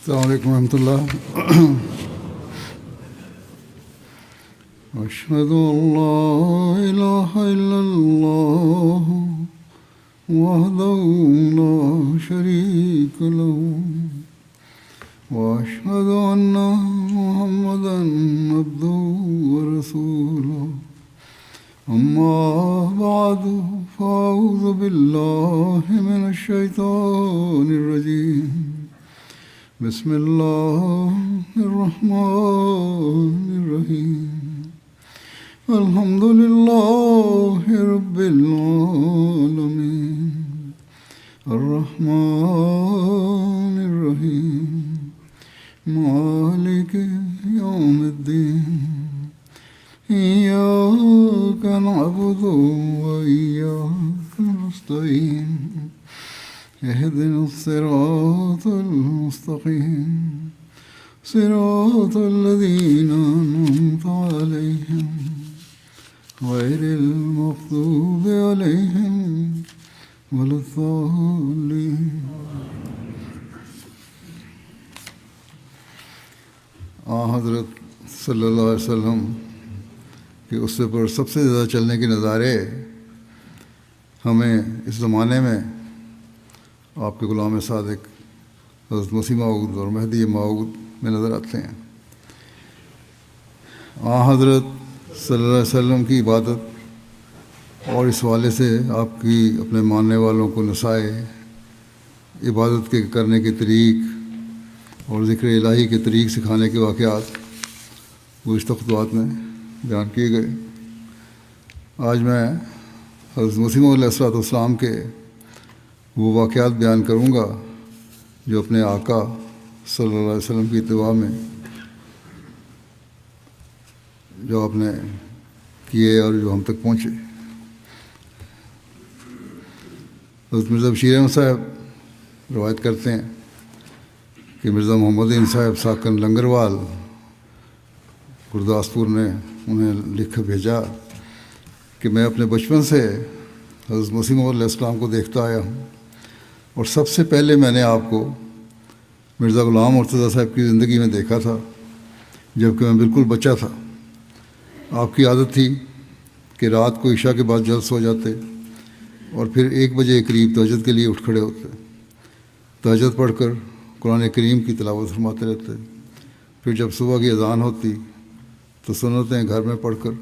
السلام علیکم ورحمۃ اللہ. اشهد ان لا اله الا الله وحده لا شريك له واشهد ان محمدا عبده ورسوله. اما بعد فاعوذ بالله من الشيطان الرجيم. بسم اللہ الرحمن الرحیم. الحمد للہ رب العالمین الرحمن الرحیم مالک یوم الدین. ایاک نعبد وایاک نستعین. اهدنا الصراط المستقيم صراط الذين أنعمت عليهم غير المغضوب عليهم ولا الضالين. حضرت صلی اللہ علیہ وسلم کہ اس سے پر سب سے زیادہ چلنے کے نظارے ہمیں اس زمانے میں آپ کے غلام صادق حضرت مسیح موعود اور مہدی موعود میں نظر آتے ہیں. حضرت صلی اللہ علیہ وسلم کی عبادت اور اس حوالے سے آپ کی اپنے ماننے والوں کو نصائح عبادت کے کرنے کے طریق اور ذکر الہی کے طریق سکھانے کے واقعات گزشتہ خطبات میں بیان کیے گئے. آج میں حضرت مسیح علیہ السلام کے وہ واقعات بیان کروں گا جو اپنے آقا صلی اللہ علیہ وسلم کی اتباع میں جو آپ نے کیے اور جو ہم تک پہنچے. حضرت مرزا بشیر احمد صاحب روایت کرتے ہیں کہ مرزا محمد عین صاحب ساکن لنگروال گرداسپور نے انہیں لکھ بھیجا کہ میں اپنے بچپن سے حضرت مسیح علیہ السلام کو دیکھتا آیا ہوں اور سب سے پہلے میں نے آپ کو مرزا غلام مرتضیٰ صاحب کی زندگی میں دیکھا تھا جب کہ میں بالکل بچہ تھا. آپ کی عادت تھی کہ رات کو عشاء کے بعد جلد سو جاتے اور پھر 1 بجے قریب تہجد کے لیے اٹھ کھڑے ہوتے. تہجد پڑھ کر قرآن کریم کی تلاوت فرماتے رہتے. پھر جب صبح کی اذان ہوتی تو سنتیں گھر میں پڑھ کر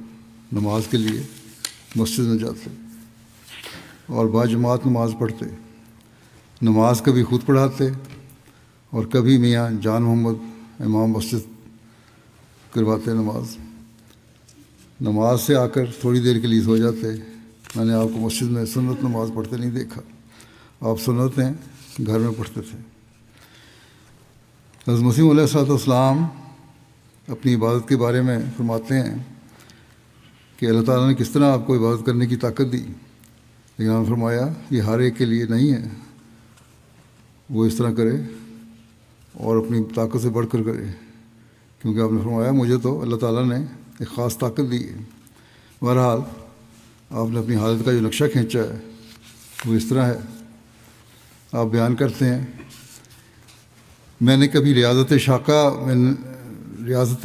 نماز کے لیے مسجد میں جاتے اور باجماعت نماز پڑھتے. نماز کبھی خود پڑھاتے اور کبھی میاں جان محمد امام مسجد کرواتے. نماز سے آ کر تھوڑی دیر کے لیے سو جاتے. میں نے آپ کو مسجد میں سنت نماز پڑھتے نہیں دیکھا. آپ سنتیں گھر میں پڑھتے تھے. حضرت مسیح علیہ السلام اپنی عبادت کے بارے میں فرماتے ہیں کہ اللہ تعالیٰ نے کس طرح آپ کو عبادت کرنے کی طاقت دی. لیکن آپ نے فرمایا یہ ہر ایک کے لیے نہیں ہے وہ اس طرح کرے اور اپنی طاقت سے بڑھ کر کرے، کیونکہ آپ نے فرمایا مجھے تو اللہ تعالیٰ نے ایک خاص طاقت دی ہے. بہرحال آپ نے اپنی حالت کا جو نقشہ کھینچا ہے وہ اس طرح ہے. آپ بیان کرتے ہیں میں نے کبھی ریاضت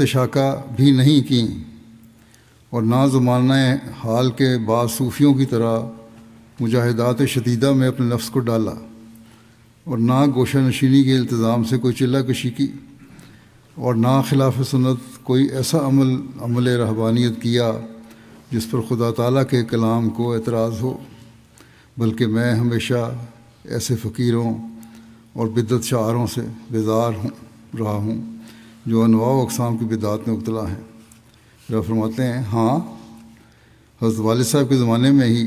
شاکہ بھی نہیں کی اور نہ زمانہ حال کے بعض صوفیوں کی طرح مجاہدات شدیدہ میں اپنے نفس کو ڈالا اور نہ گوشہ نشینی کے التزام سے کوئی چلہ کشی کی اور نہ خلاف سنت کوئی ایسا عمل رہبانیت کیا جس پر خدا تعالیٰ کے کلام کو اعتراض ہو، بلکہ میں ہمیشہ ایسے فقیروں اور بدعت شعاروں سے بیزار رہا ہوں جو انواع و اقسام کی بدعات میں مبتلا ہیں. جو فرماتے ہیں ہاں حضرت والد صاحب کے زمانے میں ہی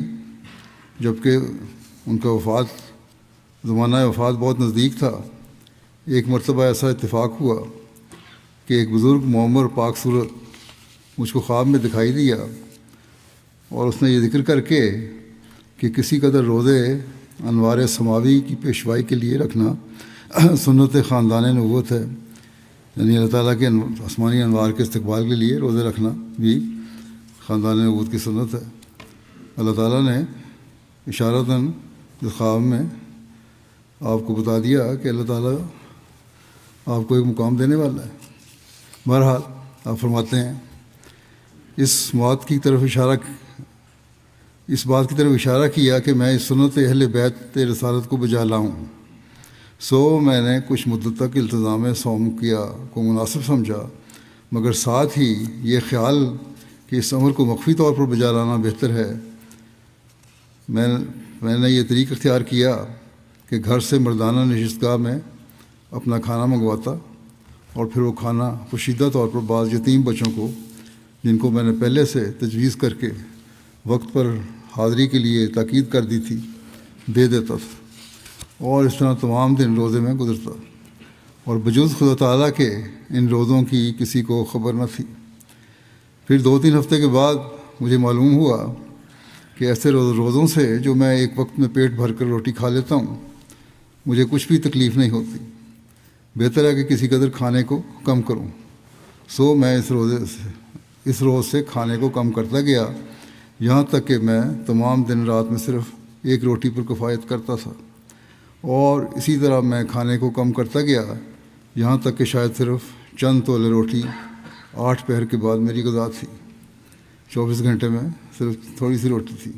جب کہ ان کا زمانہ وفات بہت نزدیک تھا، ایک مرتبہ ایسا اتفاق ہوا کہ ایک بزرگ معمر پاک صورت مجھ کو خواب میں دکھائی دیا اور اس نے یہ ذکر کر کے کہ کسی قدر روزے انوار سماوی کی پیشوائی کے لیے رکھنا سنت خاندان نبوت ہے، یعنی اللہ تعالیٰ کے آسمانی انوار کے استقبال کے لیے روزے رکھنا بھی خاندان نبوت کی سنت ہے. اللہ تعالیٰ نے اشارتاً خواب میں آپ کو بتا دیا کہ اللہ تعالیٰ آپ کو ایک مقام دینے والا ہے۔ بہرحال آپ فرماتے ہیں اس بات کی طرف اشارہ کیا کہ میں اس سنت اہل بیت رسالت کو بجا لاؤں، سو میں نے کچھ مدت تک التزام صوم کیا کو مناسب سمجھا، مگر ساتھ ہی یہ خیال کہ اس عمر کو مخفی طور پر بجا لانا بہتر ہے، میں نے یہ طریق اختیار کیا کہ گھر سے مردانہ نشستگاہ میں اپنا کھانا منگواتا اور پھر وہ کھانا پوشیدہ طور پر بعض یتیم بچوں کو، جن کو میں نے پہلے سے تجویز کر کے وقت پر حاضری کے لیے تاکید کر دی تھی، دے دیتا تھا، اور اس طرح تمام دن روزے میں گزرتا، اور بجز خدا تعالیٰ کے ان روزوں کی کسی کو خبر نہ تھی۔ پھر 2-3 ہفتے کے بعد مجھے معلوم ہوا کہ ایسے روزوں سے جو میں ایک وقت میں پیٹ بھر کر روٹی کھا لیتا ہوں، مجھے کچھ بھی تکلیف نہیں ہوتی، بہتر ہے کہ کسی قدر کھانے کو کم کروں۔ سو میں اس روز سے کھانے کو کم کرتا گیا، یہاں تک کہ میں تمام دن رات میں صرف ایک روٹی پر کفایت کرتا تھا، اور اسی طرح میں کھانے کو کم کرتا گیا یہاں تک کہ شاید صرف چند تولے روٹی 8 پہر کے بعد میری غذا تھی۔ 24 گھنٹے میں صرف تھوڑی سی روٹی تھی۔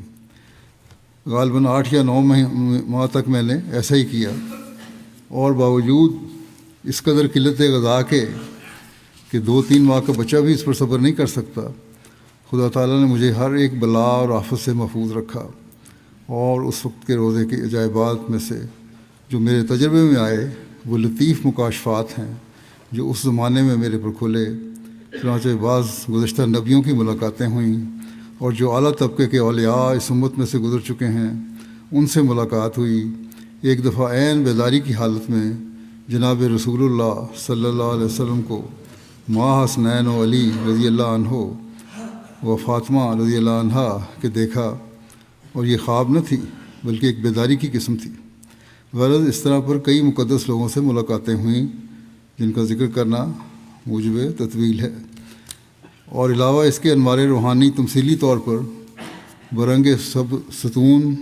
غالباً 8 یا 9 ماہ تک میں نے ایسا ہی کیا، اور باوجود اس قدر قلت غذا کے کہ 2-3 ماہ کا بچہ بھی اس پر صبر نہیں کر سکتا، خدا تعالیٰ نے مجھے ہر ایک بلا اور آفت سے محفوظ رکھا، اور اس وقت کے روزے کے عجائبات میں سے جو میرے تجربے میں آئے وہ لطیف مکاشفات ہیں جو اس زمانے میں میرے پر کھلے۔ چنانچہ بعض گزشتہ نبیوں کی ملاقاتیں ہوئیں، اور جو اعلیٰ طبقے کے اولیاء اس امت میں سے گزر چکے ہیں ان سے ملاقات ہوئی۔ ایک دفعہ عین بیداری کی حالت میں جناب رسول اللہ صلی اللہ علیہ وسلم کو ماں حسنین و علی رضی اللہ عنہ و فاطمہ رضی اللہ عنہا کے دیکھا، اور یہ خواب نہ تھی بلکہ ایک بیداری کی قسم تھی۔ غرض اس طرح پر کئی مقدس لوگوں سے ملاقاتیں ہوئیں جن کا ذکر کرنا موجب تطویل ہے، اور علاوہ اس کے انوار روحانی تمثیلی طور پر برنگ ستون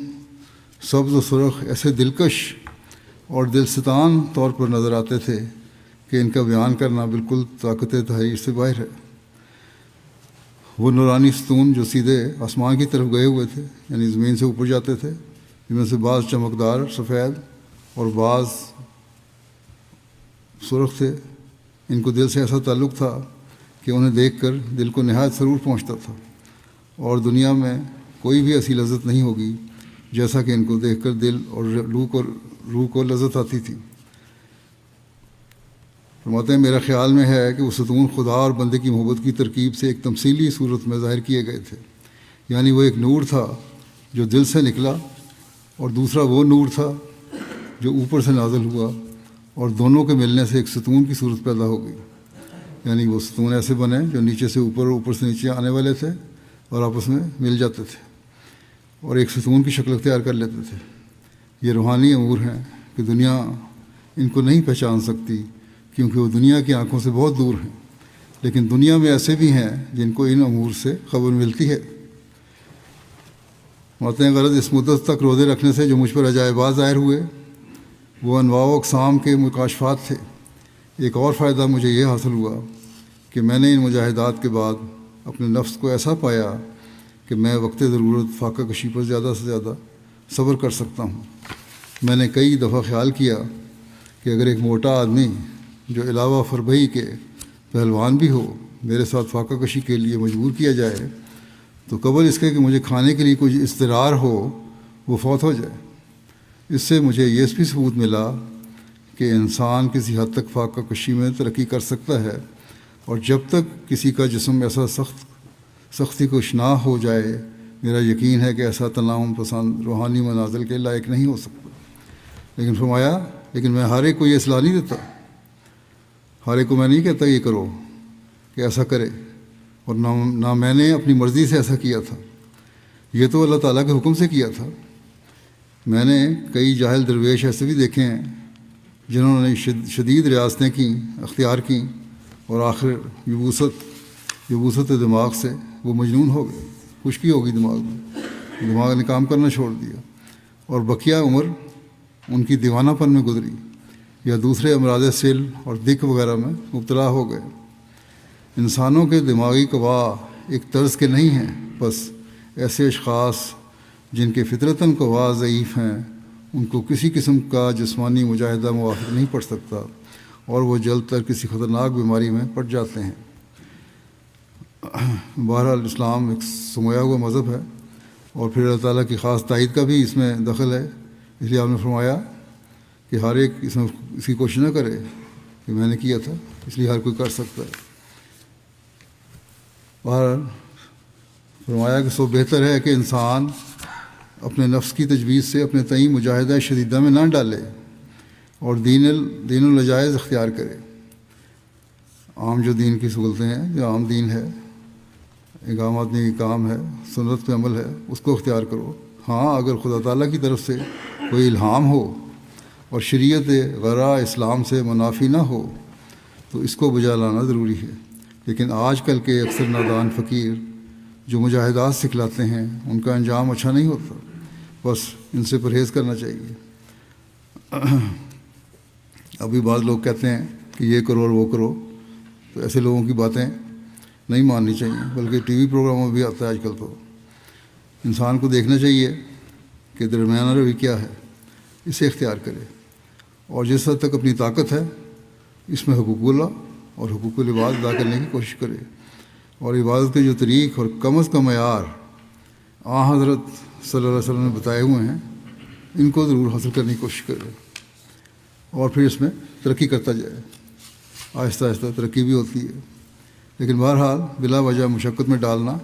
سبز و سرخ ایسے دلکش اور دلستان طور پر نظر آتے تھے کہ ان کا بیان کرنا بالکل طاقت تحریر سے باہر ہے۔ وہ نورانی ستون جو سیدھے آسمان کی طرف گئے ہوئے تھے، یعنی زمین سے اوپر جاتے تھے، جن میں سے بعض چمکدار سفید اور بعض سرخ تھے، ان کو دل سے ایسا تعلق تھا کہ انہیں دیکھ کر دل کو نہایت سرور پہنچتا تھا، اور دنیا میں کوئی بھی ایسی لذت نہیں ہوگی جیسا کہ ان کو دیکھ کر دل اور روح کو لذت آتی تھی۔ فرماتے ہیں میرا خیال میں ہے کہ وہ ستون خدا اور بندے کی محبت کی ترکیب سے ایک تمثیلی صورت میں ظاہر کیے گئے تھے، یعنی وہ ایک نور تھا جو دل سے نکلا، اور دوسرا وہ نور تھا جو اوپر سے نازل ہوا، اور دونوں کے ملنے سے ایک ستون کی صورت پیدا ہو گئی۔ یعنی وہ ستون ایسے بنے جو نیچے سے اوپر اور اوپر سے نیچے آنے والے تھے اور آپس میں مل جاتے تھے اور ایک ستون کی شکل اختیار کر لیتے تھے۔ یہ روحانی امور ہیں کہ دنیا ان کو نہیں پہچان سکتی کیونکہ وہ دنیا کی آنکھوں سے بہت دور ہیں، لیکن دنیا میں ایسے بھی ہیں جن کو ان امور سے خبر ملتی ہے۔ ماتے ہیں غرض اس مدت تک روزے رکھنے سے جو مجھ پر عجائبات ظاہر ہوئے وہ انواع و اقسام کے مکاشفات تھے۔ ایک اور فائدہ مجھے یہ حاصل ہوا کہ میں نے ان مجاہدات کے بعد اپنے نفس کو ایسا پایا کہ میں وقت ضرورت فاقہ کشی پر زیادہ سے زیادہ صبر کر سکتا ہوں۔ میں نے کئی دفعہ خیال کیا کہ اگر ایک موٹا آدمی جو علاوہ فربہی کے پہلوان بھی ہو میرے ساتھ فاقہ کشی کے لیے مجبور کیا جائے تو قبل اس کے کہ مجھے کھانے کے لیے کچھ اضطرار ہو وہ فوت ہو جائے۔ اس سے مجھے یہ بھی ثبوت ملا کہ انسان کسی حد تک فاقہ کشی میں ترقی کر سکتا ہے، اور جب تک کسی کا جسم ایسا سختی کش نہ ہو جائے میرا یقین ہے کہ ایسا تناؤم پسند روحانی منازل کے لائق نہیں ہو سکتا۔ لیکن فرمایا لیکن میں ہر ایک کو یہ اصلاح نہیں دیتا، ہر ایک کو میں نہیں کہتا یہ کرو کہ ایسا کرے، اور نہ میں نے اپنی مرضی سے ایسا کیا تھا، یہ تو اللہ تعالیٰ کے حکم سے کیا تھا۔ میں نے کئی جاہل درویش ایسے بھی دیکھے ہیں جنہوں نے شدید ریاستیں اختیار کیں اور آخر یبوست دماغ سے وہ مجنون ہو گئے، خشکی ہو گئی دماغ نے کام کرنا چھوڑ دیا، اور بقیہ عمر ان کی دیوانہ پن میں گزری۔ یا دوسرے امراض سل اور دق وغیرہ میں مبتلا ہو گئے۔ انسانوں کے دماغی قوا ایک طرز کے نہیں ہیں، بس ایسے اشخاص جن کے فطرتاً قوا ضعیف ہیں ان کو کسی قسم کا جسمانی مجاہدہ موافق نہیں پڑ سکتا اور وہ جلد تر کسی خطرناک بیماری میں پڑ جاتے ہیں۔ بہرحال اسلام ایک سمویا ہوا مذہب ہے اور پھر اللہ تعالیٰ کی خاص تائید کا بھی اس میں دخل ہے، اس لیے آپ نے فرمایا کہ ہر ایک اس کی کوشش نہ کرے کہ میں نے کیا تھا، اس لیے ہر کوئی کر سکتا ہے۔ بہرحال فرمایا کہ سو بہتر ہے کہ انسان اپنے نفس کی تجویز سے اپنے تئیں مجاہدہ شدیدہ میں نہ ڈالے اور دین الجائز اختیار کرے۔ عام جو دین کی سہولتیں ہیں، جو عام دین ہے، اقام آدمی کی کام ہے، سنت پہ عمل ہے، اس کو اختیار کرو۔ ہاں اگر خدا تعالیٰ کی طرف سے کوئی الہام ہو اور شریعت غرا اسلام سے منافی نہ ہو تو اس کو بجا لانا ضروری ہے۔ لیکن آج کل کے اکثر نادان فقیر جو مجاہدات سکھلاتے ہیں ان کا انجام اچھا نہیں ہوتا، بس ان سے پرہیز کرنا چاہیے۔ ابھی بعض لوگ کہتے ہیں کہ یہ کرو اور وہ کرو، تو ایسے لوگوں کی باتیں نہیں ماننی چاہیے، بلکہ ٹی وی پروگراموں میں بھی آتا ہے آج کل۔ تو انسان کو دیکھنا چاہیے کہ درمیانہ روی کیا ہے، اسے اختیار کرے اور جس حد تک اپنی طاقت ہے اس میں حقوق اللہ اور حقوق العباد ادا کرنے کی کوشش کرے، اور عبادت کے جو طریق اور کم از کم معیار حضرت صلی اللہ علیہ وسلم نے بتائے ہوئے ہیں ان کو ضرور حاصل کرنے کی کوشش کرے اور پھر اس میں ترقی کرتا جائے۔ آہستہ آہستہ ترقی بھی ہوتی ہے، لیکن بہرحال بلا وجہ مشقت میں ڈالنا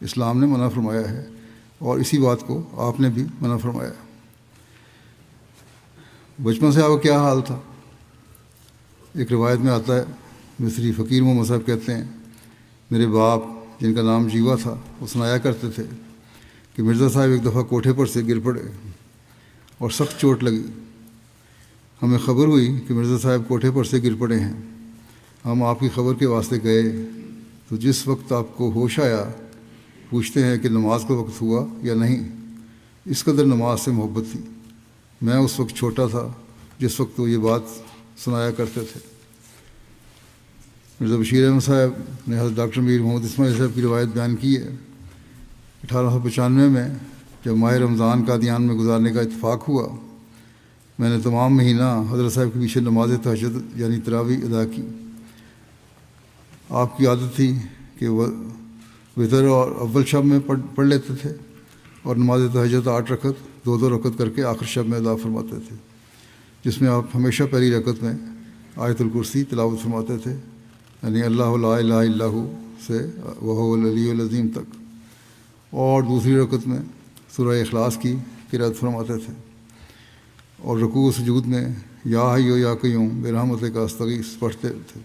اسلام نے منع فرمایا ہے، اور اسی بات کو آپ نے بھی منع فرمایا۔ بچپن سے آپ کا کیا حال تھا؟ ایک روایت میں آتا ہے، مصری فقیر محمد صاحب کہتے ہیں میرے باپ جن کا نام جیوا تھا وہ سنایا کرتے تھے کہ مرزا صاحب ایک دفعہ کوٹھے پر سے گر پڑے اور سخت چوٹ لگی۔ ہمیں خبر ہوئی کہ مرزا صاحب کوٹھے پر سے گر پڑے ہیں۔ ہم آپ کی خبر کے واسطے گئے تو جس وقت آپ کو ہوش آیا پوچھتے ہیں کہ نماز کا وقت ہوا یا نہیں۔ اس قدر نماز سے محبت تھی۔ میں اس وقت چھوٹا تھا جس وقت وہ یہ بات سنایا کرتے تھے۔ مرزا بشیر احمد صاحب نے حضرت ڈاکٹر میر محمد اسماعیل صاحب کی روایت بیان کی ہے۔ 1895 میں جب ماہ رمضان قادیان میں گزارنے کا اتفاق ہوا، میں نے تمام مہینہ حضرت صاحب کے پیچھے نماز تہجد یعنی تراویح ادا کی۔ آپ کی عادت تھی کہ وہ وتر اور اول شب میں پڑھ لیتے تھے اور نماز تہجد 8 رکعت 2 رکعت کر کے آخر شب میں ادا فرماتے تھے، جس میں آپ ہمیشہ پہلی رکعت میں آیت الکرسی تلاوت فرماتے تھے، یعنی اللہ لا الہ الا ہو سے وہو العلی العظیم تک، اور دوسری رکعت میں سورہ اخلاص کی قرأت فرماتے تھے، اور رکوع و سجود میں یا حی و یا قیوم برحمتک استغیث پڑھتے تھے۔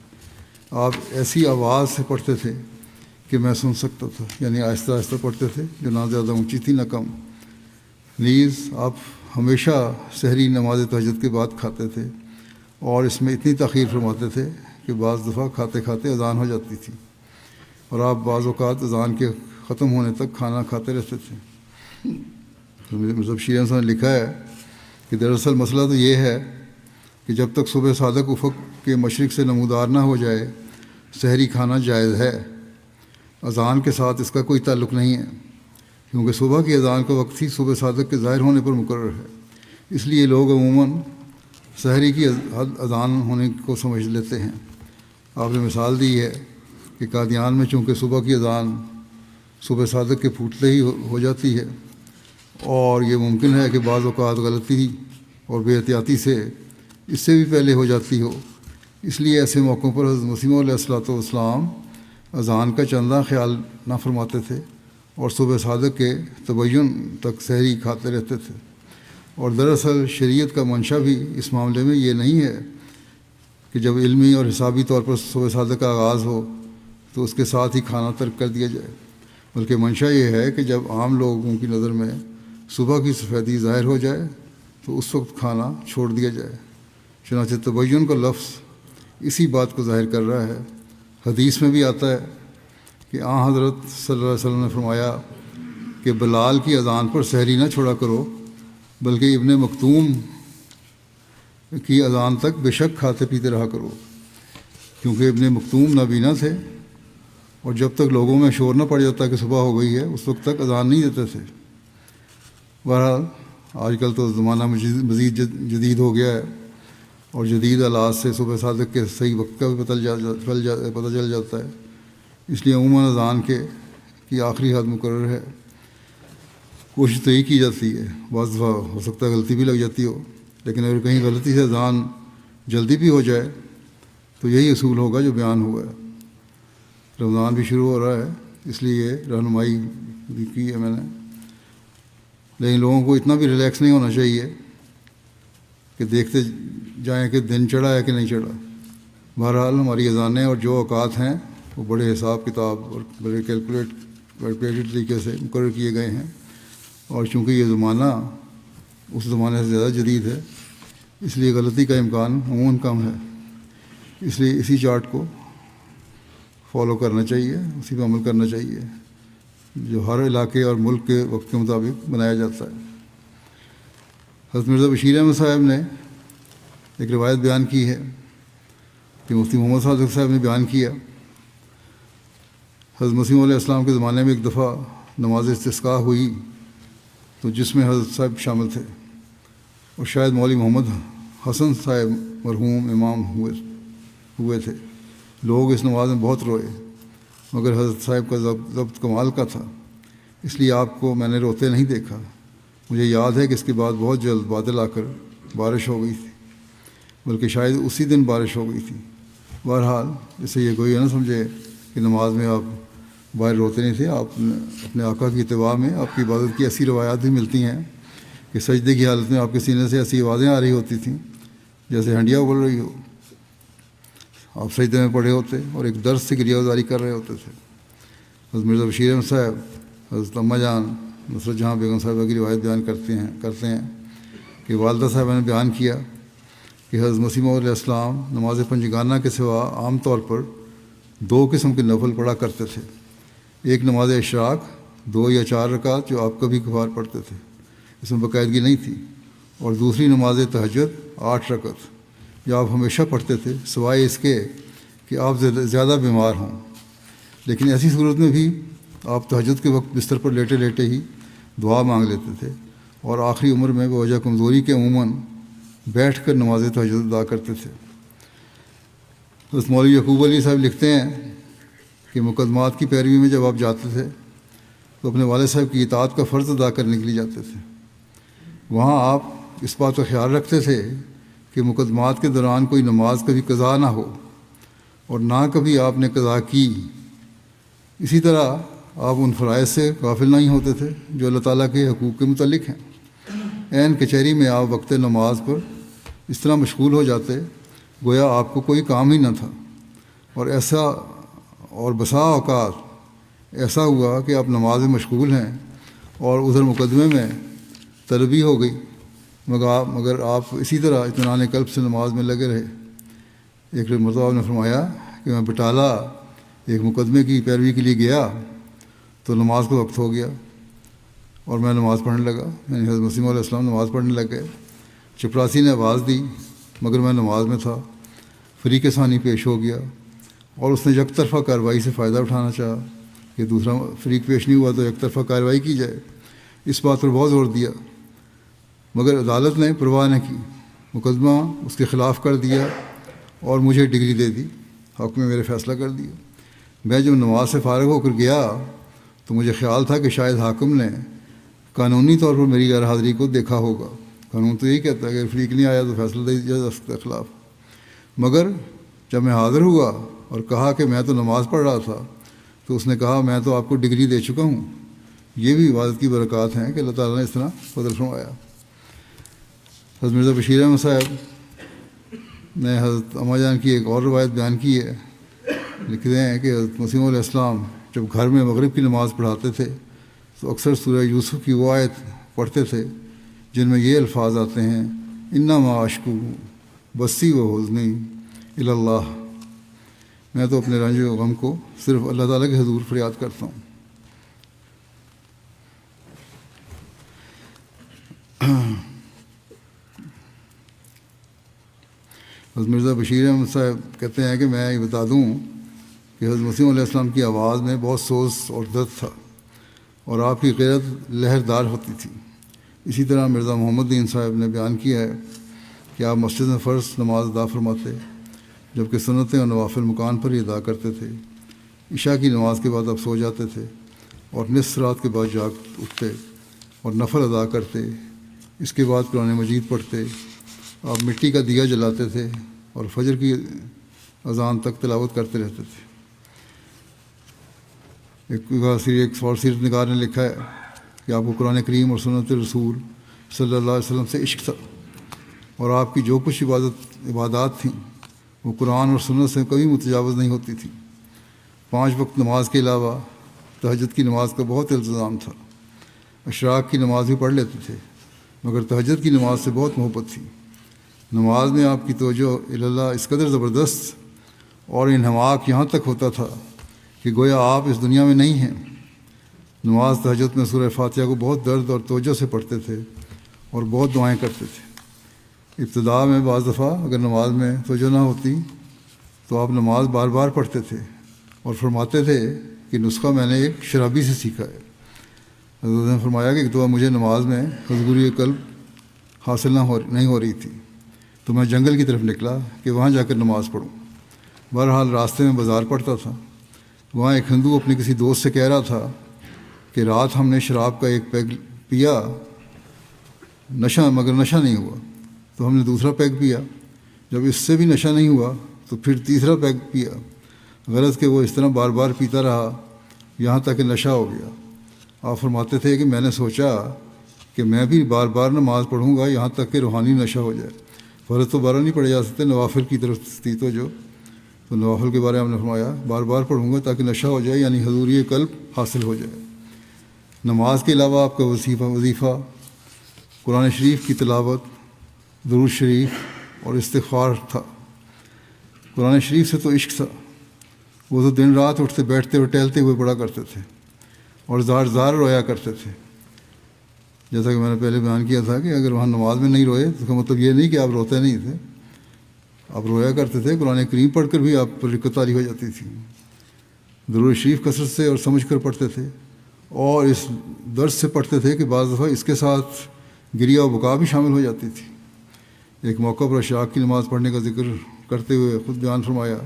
آپ ایسی آواز سے پڑھتے تھے کہ میں سن سکتا تھا، یعنی آہستہ آہستہ پڑھتے تھے جو نہ زیادہ اونچی تھی نہ کم۔ نیز آپ ہمیشہ سحری نماز تہجد کے بعد کھاتے تھے، اور اس میں اتنی تاخیر فرماتے تھے کہ بعض دفعہ کھاتے کھاتے اذان ہو جاتی تھی، اور آپ بعض اوقات اذان کے ختم ہونے تک کھانا کھاتے رہتے تھے۔ تو مرزا بشیر احمد صاحب نے لکھا ہے کہ دراصل مسئلہ تو یہ ہے کہ جب تک صبح صادق افق کے مشرق سے نمودار نہ ہو جائے سحری کھانا جائز ہے۔ اذان کے ساتھ اس کا کوئی تعلق نہیں ہے، کیونکہ صبح کی اذان کا وقت ہی صبح صادق کے ظاہر ہونے پر مقرر ہے۔ اس لیے لوگ عموماً سحری کی اذان ہونے کو سمجھ لیتے ہیں۔ آپ نے مثال دی ہے کہ قادیان میں چونکہ صبح کی اذان صبح صادق کے پھوٹتے ہی ہو جاتی ہے، اور یہ ممکن ہے کہ بعض اوقات غلطی اور بے احتیاطی سے اس سے بھی پہلے ہو جاتی ہو۔ اس لیے ایسے موقعوں پر حضرت مسیح علیہ الصلوۃ والسلام اذان کا چندہ خیال نہ فرماتے تھے اور صبح صادق کے تبین تک سحری کھاتے رہتے تھے۔ اور دراصل شریعت کا منشا بھی اس معاملے میں یہ نہیں ہے کہ جب علمی اور حسابی طور پر صبح صادق کا آغاز ہو تو اس کے ساتھ ہی کھانا ترک کر دیا جائے، بلکہ منشا یہ ہے کہ جب عام لوگوں کی نظر میں صبح کی سفیدی ظاہر ہو جائے تو اس وقت کھانا چھوڑ دیا جائے۔ چنانچہ تبین کا لفظ اسی بات کو ظاہر کر رہا ہے۔ حدیث میں بھی آتا ہے کہ حضرت صلی اللہ علیہ وسلم نے فرمایا کہ بلال کی اذان پر سحری نہ چھوڑا کرو، بلکہ ابن مکتوم کی اذان تک بے شک کھاتے پیتے رہا کرو، کیونکہ ابن مکتوم نابینا تھے اور جب تک لوگوں میں شور نہ پڑ جاتا کہ صبح ہو گئی ہے اس وقت تک اذان نہیں دیتے تھے۔ بہرحال آج کل تو زمانہ مزید جدید ہو گیا ہے اور جدید آلات سے صبح صادق کے صحیح وقت کا بھی پتہ چل جاتا ہے، اس لیے عموماً اذان کی آخری حد مقرر ہے۔ کوشش تو یہی کی جاتی ہے، بعض دفعہ ہو سکتا ہے غلطی بھی لگ جاتی ہو، لیکن اگر کہیں غلطی سے اذان جلدی بھی ہو جائے تو یہی اصول ہوگا جو بیان ہوا ہے۔ رمضان بھی شروع ہو رہا ہے، اس لیے یہ رہنمائی بھی کی ہے میں نے، لیکن لوگوں کو اتنا بھی ریلیکس نہیں ہونا چاہیے کہ دیکھتے جائیں کہ دن چڑھا ہے کہ نہیں چڑھا۔ بہرحال ہماری اذانیں اور جو اوقات ہیں وہ بڑے حساب کتاب اور بڑے کیلکولیٹڈ طریقے سے مقرر کیے گئے ہیں، اور چونکہ یہ زمانہ اس زمانے سے زیادہ جدید ہے اس لیے غلطی کا امکان عموماً کم ہے، اس لیے اسی چارٹ کو فالو کرنا چاہیے، اسی پہ عمل کرنا چاہیے جو ہر علاقے اور ملک کے وقت کے مطابق بنایا جاتا ہے۔ حضرت مرزا بشیر احمد صاحب نے ایک روایت بیان کی ہے کہ مفتی محمد صادق صاحب نے بیان کیا، حضرت مسیح علیہ السلام کے زمانے میں ایک دفعہ نماز استسقاء ہوئی تو جس میں حضرت صاحب شامل تھے اور شاید مولوی محمد حسن صاحب مرحوم امام ہوئے تھے۔ لوگ اس نماز میں بہت روئے، مگر حضرت صاحب کا ضبط کمال کا تھا، اس لیے آپ کو میں نے روتے نہیں دیکھا۔ مجھے یاد ہے کہ اس کے بعد بہت جلد بادل آ کر بارش ہو گئی تھی، بلکہ شاید اسی دن بارش ہو گئی تھی۔ بہرحال اس سے یہ کوئی نہ سمجھے کہ نماز میں آپ باہر روتے نہیں تھے، آپ اپنے آقا کی اتباع میں آپ کی عبادت کی ایسی روایات بھی ملتی ہیں کہ سجدے کی حالت میں آپ کے سینے سے ایسی آوازیں آ رہی ہوتی تھیں جیسے ہنڈیا ابل رہی ہو، آپ سجدے میں پڑے ہوتے اور ایک درس سے گریہ گزاری کر رہے ہوتے تھے۔ حضرت مرزا بشیر احمد صاحب حضرت اماں جان نصرت جہاں بیگم صاحبہ کی روایت بیان کرتے ہیں کہ والدہ صاحبہ نے بیان کیا کہ حضرت مسیح موعود علیہ السلام نماز پنجگانہ کے سوا عام طور پر 2 قسم کے نفل پڑھا کرتے تھے، ایک نماز اشراق 2 یا 4 رکعت جو آپ کبھی کبھار پڑھتے تھے، اس میں باقاعدگی نہیں تھی، اور دوسری نماز تہجد 8 رکعت جو آپ ہمیشہ پڑھتے تھے سوائے اس کے کہ آپ زیادہ بیمار ہوں، لیکن ایسی صورت میں بھی آپ تہجد کے وقت بستر پر لیٹے لیٹے ہی دعا مانگ لیتے تھے، اور آخری عمر میں بوجہ کمزوری کے عموماً بیٹھ کر نماز تہجد ادا کرتے تھے۔ حضرت مولوی یعقوب علی صاحب لکھتے ہیں کہ مقدمات کی پیروی میں جب آپ جاتے تھے تو اپنے والد صاحب کی اطاعت کا فرض ادا کرنے کے لیے جاتے تھے۔ وہاں آپ اس بات کا خیال رکھتے تھے کہ مقدمات کے دوران کوئی نماز کبھی قضا نہ ہو، اور نہ کبھی آپ نے قضا کی۔ اسی طرح آپ ان فرائض سے غافل نہیں ہوتے تھے جو اللہ تعالیٰ کے حقوق کے متعلق ہیں۔ عین کچہری میں آپ وقت نماز پر اس طرح مشغول ہو جاتے گویا آپ کو کوئی کام ہی نہ تھا، اور بسا اوقات ایسا ہوا کہ آپ نماز میں مشغول ہیں اور ادھر مقدمے میں طلبی ہو گئی، مگر آپ اسی طرح اطمینان قلب سے نماز میں لگے رہے۔ ایک مرتبہ آپ نے فرمایا کہ میں بٹالہ ایک مقدمے کی پیروی کے لیے گیا تو نماز کا وقت ہو گیا اور میں نماز پڑھنے لگا، یعنی حضرت مسیح علیہ السلام نماز پڑھنے لگ گئے۔ چپراسی نے آواز دی مگر میں نماز میں تھا، فریق ثانی پیش ہو گیا اور اس نے یک طرفہ کارروائی سے فائدہ اٹھانا چاہا کہ دوسرا فریق پیش نہیں ہوا تو یک طرفہ کارروائی کی جائے، اس بات پر بہت زور دیا، مگر عدالت نے پرواہ نہ کی، مقدمہ اس کے خلاف کر دیا اور مجھے ڈگری دے دی، حق میں میرے فیصلہ کر دیا۔ میں جب نماز سے فارغ ہو کر گیا تو مجھے خیال تھا کہ شاید حاکم نے قانونی طور پر میری غیر حاضری کو دیکھا ہوگا، قانون تو یہی کہتا ہے کہ فریق نہیں آیا تو فیصلہ دے دیا جا سکتا ہے خلاف، مگر جب میں حاضر ہوا اور کہا کہ میں تو نماز پڑھ رہا تھا تو اس نے کہا میں تو آپ کو ڈگری دے چکا ہوں۔ یہ بھی عبادت کی برکات ہیں کہ اللہ تعالیٰ نے اس طرح فضل فرمایا۔ حضرت مرزا بشیر احمد صاحب نے حضرت اماں جان کی ایک اور روایت بیان کی ہے، لکھتے ہیں کہ حضرت مسیح علیہ السلام جب گھر میں مغرب کی نماز پڑھاتے تھے تو اکثر سورہ یوسف کی وہ آیت پڑھتے تھے جن میں یہ الفاظ آتے ہیں انما اشکو بسی و حزنی الی اللہ، میں تو اپنے رنج و غم کو صرف اللہ تعالیٰ کے حضور فریاد کرتا ہوں۔ حضرت مرزا بشیر احمد صاحب کہتے ہیں کہ میں یہ بتا دوں کہ حضرت مسیح علیہ السلام کی آواز میں بہت سوز اور درد تھا اور آپ کی غیرت لہردار ہوتی تھی۔ اسی طرح مرزا محمد دین صاحب نے بیان کیا ہے کہ آپ مسجد میں فرض نماز ادا فرماتے، جبکہ سنتیں اور نوافل مکان پر ہی ادا کرتے تھے۔ عشاء کی نماز کے بعد آپ سو جاتے تھے اور نصف رات کے بعد جاگ اٹھتے اور نفل ادا کرتے۔ اس کے بعد قرآن مجید پڑھتے۔ آپ مٹی کا دیا جلاتے تھے اور فجر کی اذان تک تلاوت کرتے رہتے تھے۔ ایک اور سیرت نگار نے لکھا ہے کہ آپ کو قرآن کریم اور سنت رسول صلی اللہ علیہ وسلم سے عشق تھا، اور آپ کی جو کچھ عبادات تھیں وہ قرآن اور سنت سے کبھی متجاوز نہیں ہوتی تھی۔ 5 وقت نماز کے علاوہ تہجد کی نماز کا بہت التزام تھا۔ اشراق کی نماز بھی پڑھ لیتے تھے، مگر تہجد کی نماز سے بہت محبت تھی۔ نماز میں آپ کی توجہ اللہ اس قدر زبردست اور انہماک یہاں تک ہوتا تھا کہ گویا آپ اس دنیا میں نہیں ہیں۔ نماز تہجد میں سورہ فاتحہ کو بہت درد اور توجہ سے پڑھتے تھے اور بہت دعائیں کرتے تھے۔ ابتدا میں بعض دفعہ اگر نماز میں توجہ نہ ہوتی تو آپ نماز بار بار پڑھتے تھے اور فرماتے تھے کہ نسخہ میں نے ایک شرابی سے سیکھا ہے۔ حضرت نے فرمایا کہ ایک دفعہ مجھے نماز میں حضوری قلب حاصل نہیں ہو رہی تھی، تو میں جنگل کی طرف نکلا کہ وہاں جا کر نماز پڑھوں۔ بہرحال راستے میں بازار پڑتا تھا، وہاں ایک ہندو اپنے کسی دوست سے کہہ رہا تھا کہ رات ہم نے شراب کا ایک پیگ پیا مگر نشہ نہیں ہوا، تو ہم نے دوسرا پیگ پیا، جب اس سے بھی نشہ نہیں ہوا تو پھر تیسرا پیگ پیا، غرض کہ وہ اس طرح بار بار پیتا رہا یہاں تک کہ نشہ ہو گیا۔ آپ فرماتے تھے کہ میں نے سوچا کہ میں بھی بار بار نماز پڑھوں گا یہاں تک کہ روحانی نشہ ہو جائے۔ فرض تو بارہ نہیں پڑھے جا سکتے، نوافل کی طرف تھی تو نوافل کے بارے میں ہم نے فرمایا بار بار پڑھوں گا تاکہ نشہ ہو جائے، یعنی حضوری قلب حاصل ہو جائے۔ نماز کے علاوہ آپ کا وظیفہ قرآن شریف کی تلاوت، درود شریف اور استغفار تھا۔ قرآن شریف سے تو عشق تھا، وہ تو دن رات اٹھتے بیٹھتے اور ٹہلتے ہوئے پڑھا کرتے تھے اور زار رویا کرتے تھے۔ جیسا کہ میں نے پہلے بیان کیا تھا کہ اگر وہاں نماز میں نہیں روئے تو اس کا مطلب یہ نہیں کہ آپ روتے نہیں تھے، آپ رویا کرتے تھے۔ قرآن کریم پڑھ کر بھی آپ پر رقت طاری ہو جاتی تھی۔ درود شریف کثرت سے اور سمجھ کر پڑھتے تھے، اور اس درس سے پڑھتے تھے کہ بعض دفعہ اس کے ساتھ گریہ و بکا بھی شامل ہو جاتی تھی۔ ایک موقع پر اشراق کی نماز پڑھنے کا ذکر کرتے ہوئے خود بیان فرمایا،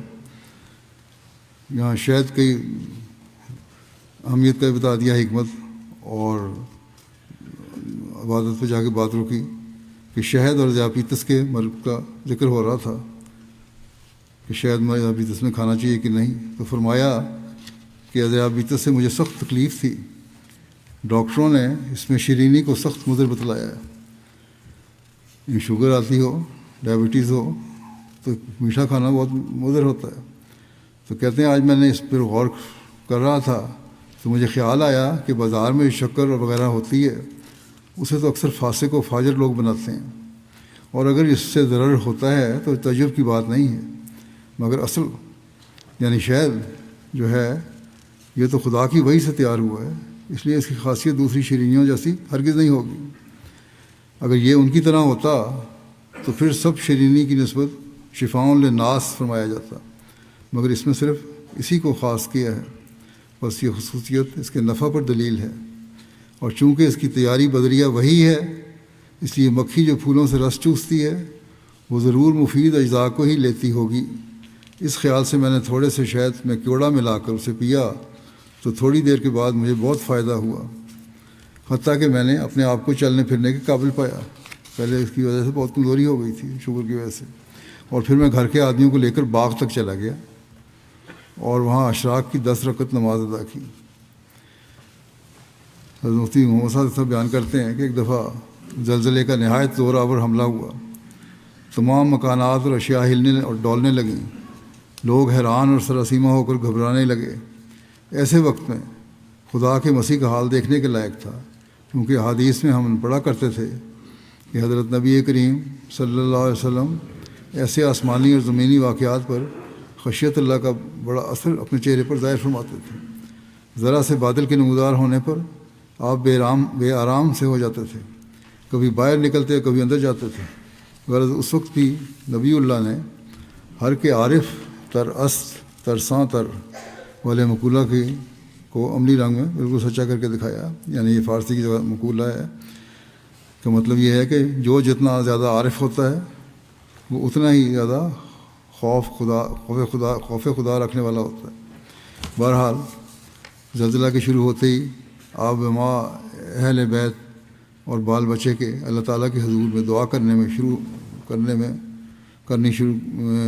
یہاں شہد کی اہمیت کا بتا دیا حکمت، اور عبادت پہ جا کے بات رکی کہ شہد اور ذیابیطس کے مرض کا ذکر ہو رہا تھا کہ شہد ذیابیطس میں کھانا چاہیے کہ نہیں، تو فرمایا کہ ذیابیطس سے مجھے سخت تکلیف تھی، ڈاکٹروں نے اس میں شیرینی کو سخت مضر بتلایا ہے۔ شوگر آتی ہو، ڈائبٹیز ہو تو میٹھا کھانا بہت مضر ہوتا ہے۔ تو کہتے ہیں آج میں نے اس پر غور کر رہا تھا تو مجھے خیال آیا کہ بازار میں شکر وغیرہ ہوتی ہے اسے تو اکثر فاسق و فاجر لوگ بناتے ہیں، اور اگر اس سے ضرر ہوتا ہے تو تعجب کی بات نہیں ہے، مگر اصل یعنی شہد جو ہے یہ تو خدا کی وحی سے تیار ہوا ہے، اس لیے اس کی خاصیت دوسری شیرینیوں جیسی ہرگز نہیں ہوگی۔ اگر یہ ان کی طرح ہوتا تو پھر سب شیرینی کی نسبت شفاء للناس فرمایا جاتا، مگر اس میں صرف اسی کو خاص کیا ہے، بس یہ خصوصیت اس کے نفع پر دلیل ہے، اور چونکہ اس کی تیاری بدریہ وہی ہے اس لیے مکھی جو پھولوں سے رس چوستی ہے وہ ضرور مفید اجزاء کو ہی لیتی ہوگی۔ اس خیال سے میں نے تھوڑے سے شہد میں کیوڑا ملا کر اسے پیا تو تھوڑی دیر کے بعد مجھے بہت فائدہ ہوا، حتیٰ کہ میں نے اپنے آپ کو چلنے پھرنے کے قابل پایا۔ پہلے اس کی وجہ سے بہت کمزوری ہو گئی تھی شوگر کی وجہ سے، اور پھر میں گھر کے آدمیوں کو لے کر باغ تک چلا گیا اور وہاں اشراق کی 10 رکعت نماز ادا کی۔ حضرت مفتی محمد صاحب بیان کرتے ہیں کہ ایک دفعہ زلزلے کا نہایت زور آور حملہ ہوا، تمام مکانات اور اشیاء ہلنے اور ڈولنے لگیں، لوگ حیران اور سراسیمہ ہو کر گھبرانے لگے۔ ایسے وقت میں خدا کے مسیح کا حال دیکھنے کے لائق تھا، کیونکہ حدیث میں ہم پڑھا کرتے تھے کہ حضرت نبی کریم صلی اللہ علیہ وسلم ایسے آسمانی اور زمینی واقعات پر خشیت اللہ کا بڑا اثر اپنے چہرے پر ظاہر فرماتے تھے۔ ذرا سے بادل کے نمودار ہونے پر آپ بے آرام سے ہو جاتے تھے، کبھی باہر نکلتے کبھی اندر جاتے تھے۔ غرض اس وقت بھی نبی اللہ نے ہر کے عارف تر است ترساں تر والے مقولہ کو عملی رنگ میں بالکل سچا کر کے دکھایا. یعنی یہ فارسی کی جو مقولہ ہے کا مطلب یہ ہے کہ جو جتنا زیادہ عارف ہوتا ہے وہ اتنا ہی زیادہ خوف خدا رکھنے والا ہوتا ہے. بہرحال زلزلہ کے شروع ہوتے ہی آپ ماں اہل بیت اور بال بچے کے اللہ تعالیٰ کے حضور میں دعا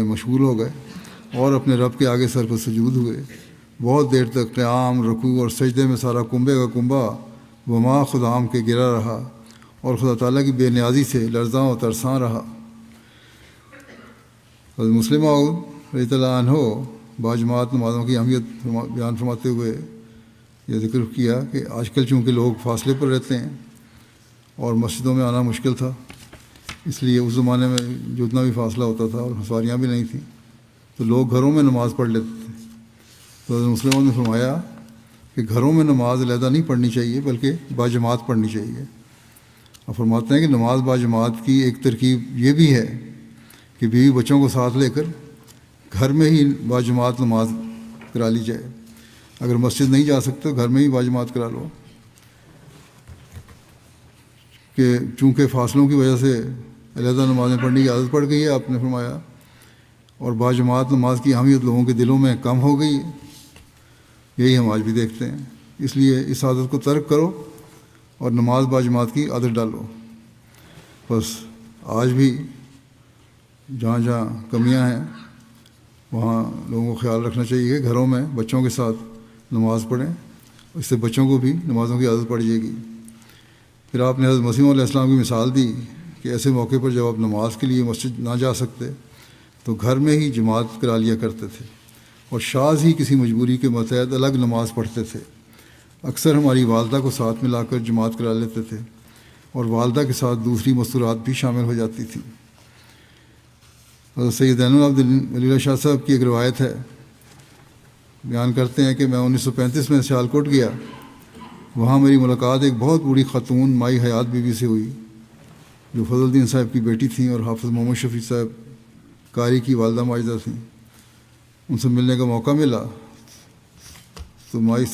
مشغول ہو گئے اور اپنے رب کے آگے سر پر سجود ہوئے. بہت دیر تک قیام، رکوع اور سجدے میں سارا کنبے کا کنبہ وما خدام کے گرا رہا اور خدا تعالیٰ کی بے نیازی سے لرزاں و ترساں رہا. حضرت مسلم موعود رضی اللہ عنہ باجماعت نمازوں کی اہمیت بیان فرماتے ہوئے یہ ذکر کیا کہ آج کل چونکہ لوگ فاصلے پر رہتے ہیں اور مسجدوں میں آنا مشکل تھا، اس لیے اس زمانے میں جو اتنا بھی فاصلہ ہوتا تھا اور سواریاں بھی نہیں تھیں تو لوگ گھروں میں نماز پڑھ لیتے تھے. تو حضرت مسلم موعود نے فرمایا کہ گھروں میں نماز علیحدہ نہیں پڑھنی چاہیے بلکہ باجماعت پڑھنی چاہیے. اور فرماتے ہیں کہ نماز باجماعت کی ایک ترکیب یہ بھی ہے کہ بیوی بچوں کو ساتھ لے کر گھر میں ہی باجماعت نماز کرا لی جائے. اگر مسجد نہیں جا سکتے تو گھر میں ہی باجماعت کرا لو، کہ چونکہ فاصلوں کی وجہ سے علیحدہ نمازیں پڑھنے کی عادت پڑ گئی ہے آپ نے فرمایا، اور باجماعت نماز کی اہمیت لوگوں کے دلوں میں کم ہو گئی ہے. یہی ہم آج بھی دیکھتے ہیں. اس لیے اس عادت کو ترک کرو اور نماز باجماعت کی عادت ڈالو. بس آج بھی جہاں جہاں کمیاں ہیں وہاں لوگوں کو خیال رکھنا چاہیے کہ گھروں میں بچوں کے ساتھ نماز پڑھیں، اس سے بچوں کو بھی نمازوں کی عادت پڑ جائے گی. پھر آپ نے حضرت مسیح علیہ السلام کی مثال دی کہ ایسے موقع پر جب آپ نماز کے لیے مسجد نہ جا سکتے تو گھر میں ہی جماعت کرا لیا کرتے تھے اور شاذ ہی کسی مجبوری کے متحد الگ نماز پڑھتے تھے. اکثر ہماری والدہ کو ساتھ ملا کر جماعت کرا لیتے تھے اور والدہ کے ساتھ دوسری مستورات بھی شامل ہو جاتی تھیں. حضرت سید زین العابدین ولی اللہ شاہ صاحب کی ایک روایت ہے، بیان کرتے ہیں کہ میں 1935 میں سیالکوٹ گیا. وہاں میری ملاقات ایک بہت بوڑھی خاتون مائی حیات بی بی سے ہوئی جو فضل الدین صاحب کی بیٹی تھیں اور حافظ محمد شفیع صاحب قاری کی والدہ ماجدہ تھیں. ان سے ملنے کا موقع ملا تو مائی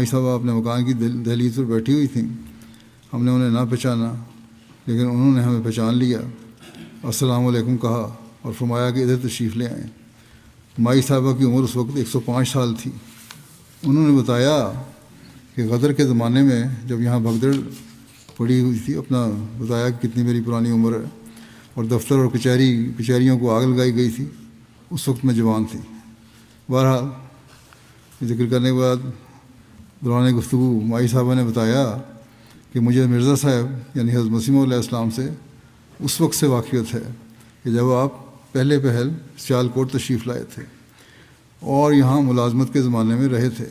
صاحبہ اپنے مکان کی دہلیز پر بیٹھی ہوئی تھیں. ہم نے انہیں نہ پہچانا لیکن انہوں نے ہمیں پہچان لیا، السلام علیکم کہا اور فرمایا کہ ادھر تشریف لے آئیں. مائی صاحبہ کی عمر اس وقت 105 سال تھی. انہوں نے بتایا کہ غدر کے زمانے میں جب یہاں بھگدڑ پڑی ہوئی تھی، اپنا بتایا کہ کتنی میری پرانی عمر ہے، اور دفتر اور کچہریوں کو آگ لگائی گئی تھی، اس وقت میں جوان تھی. بہرحال ذکر کرنے کے بعد دوران گفتگو مائی صاحبہ نے بتایا کہ مجھے مرزا صاحب یعنی حضرت مسیح علیہ السلام سے اس وقت سے واقفیت ہے کہ جب آپ پہلے پہل سیالکوٹ تشریف لائے تھے اور یہاں ملازمت کے زمانے میں رہے تھے.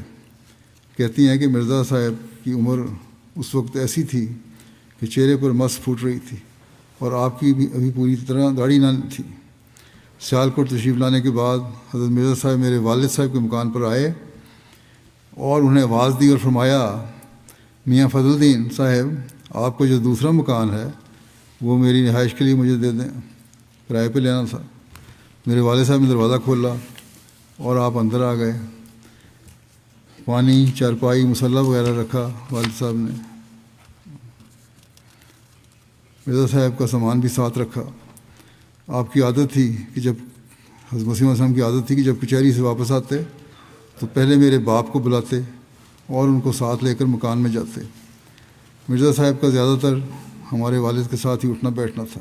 کہتی ہیں کہ مرزا صاحب کی عمر اس وقت ایسی تھی کہ چہرے پر مس پھوٹ رہی تھی اور آپ کی بھی ابھی پوری طرح داڑھی نہ تھی. سیالکوٹ تشریف لانے کے بعد حضرت مرزا صاحب میرے والد صاحب کے مکان پر آئے اور انہیں آواز دی اور فرمایا، میاں فضل الدین صاحب، آپ کو جو دوسرا مکان ہے وہ میری رہائش کے لیے مجھے دے دیں، کرائے پہ لینا تھا. میرے والد صاحب نے دروازہ کھولا اور آپ اندر آ گئے. پانی، چارپائی، مصلح وغیرہ رکھا والد صاحب نے. مرزا صاحب کا سامان بھی ساتھ رکھا. آپ کی عادت تھی کہ جب حضرت مسیح علیہ السلام کی عادت تھی کہ جب کچہری سے واپس آتے تو پہلے میرے باپ کو بلاتے اور ان کو ساتھ لے کر مکان میں جاتے. مرزا صاحب کا زیادہ تر ہمارے والد کے ساتھ ہی اٹھنا بیٹھنا تھا.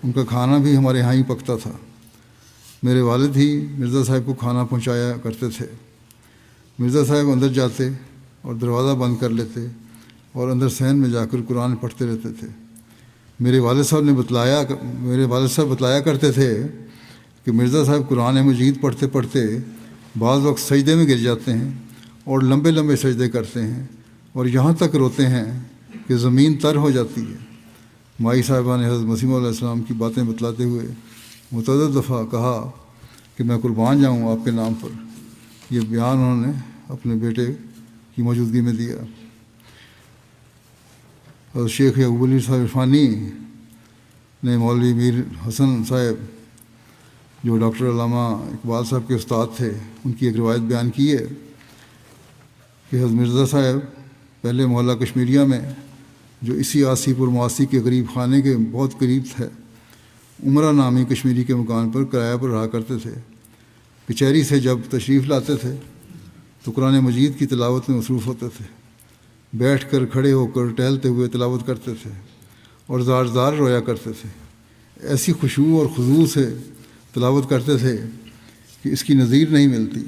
ان کا کھانا بھی ہمارے یہاں ہی پکتا تھا. میرے والد ہی مرزا صاحب کو کھانا پہنچایا کرتے تھے. مرزا صاحب اندر جاتے اور دروازہ بند کر لیتے اور اندر صحن میں جا کر قرآن پڑھتے رہتے تھے. میرے والد صاحب بتلایا کرتے تھے کہ مرزا صاحب قرآن مجید پڑھتے پڑھتے بعض وقت سجدے میں گر جاتے ہیں اور لمبے لمبے سجدے کرتے ہیں اور یہاں تک روتے ہیں کہ زمین تر ہو جاتی ہے. مائی صاحبہ نے حضرت مسیح علیہ السلام کی باتیں بتلاتے ہوئے متعدد دفعہ کہا کہ میں قربان جاؤں آپ کے نام پر. یہ بیان انہوں نے اپنے بیٹے کی موجودگی میں دیا. اور شیخ یعقوب علی صاحب عرفانی نے مولوی میر حسن صاحب جو ڈاکٹر علامہ اقبال صاحب کے استاد تھے، ان کی ایک روایت بیان کی ہے کہ حضرت مرزا صاحب پہلے محلہ کشمیریہ میں، جو اسی آسی پور مواسی کے غریب خانے کے بہت قریب ہے، عمرہ نامی کشمیری کے مکان پر کرایہ پر رہا کرتے تھے۔ کچہری سے جب تشریف لاتے تھے تو قرآن مجید کی تلاوت میں مصروف ہوتے تھے، بیٹھ کر کھڑے ہو کر ٹہلتے ہوئے تلاوت کرتے تھے اور زار زار رویا کرتے تھے۔ ایسی خشوع اور خضوع سے تلاوت کرتے تھے کہ اس کی نظیر نہیں ملتی۔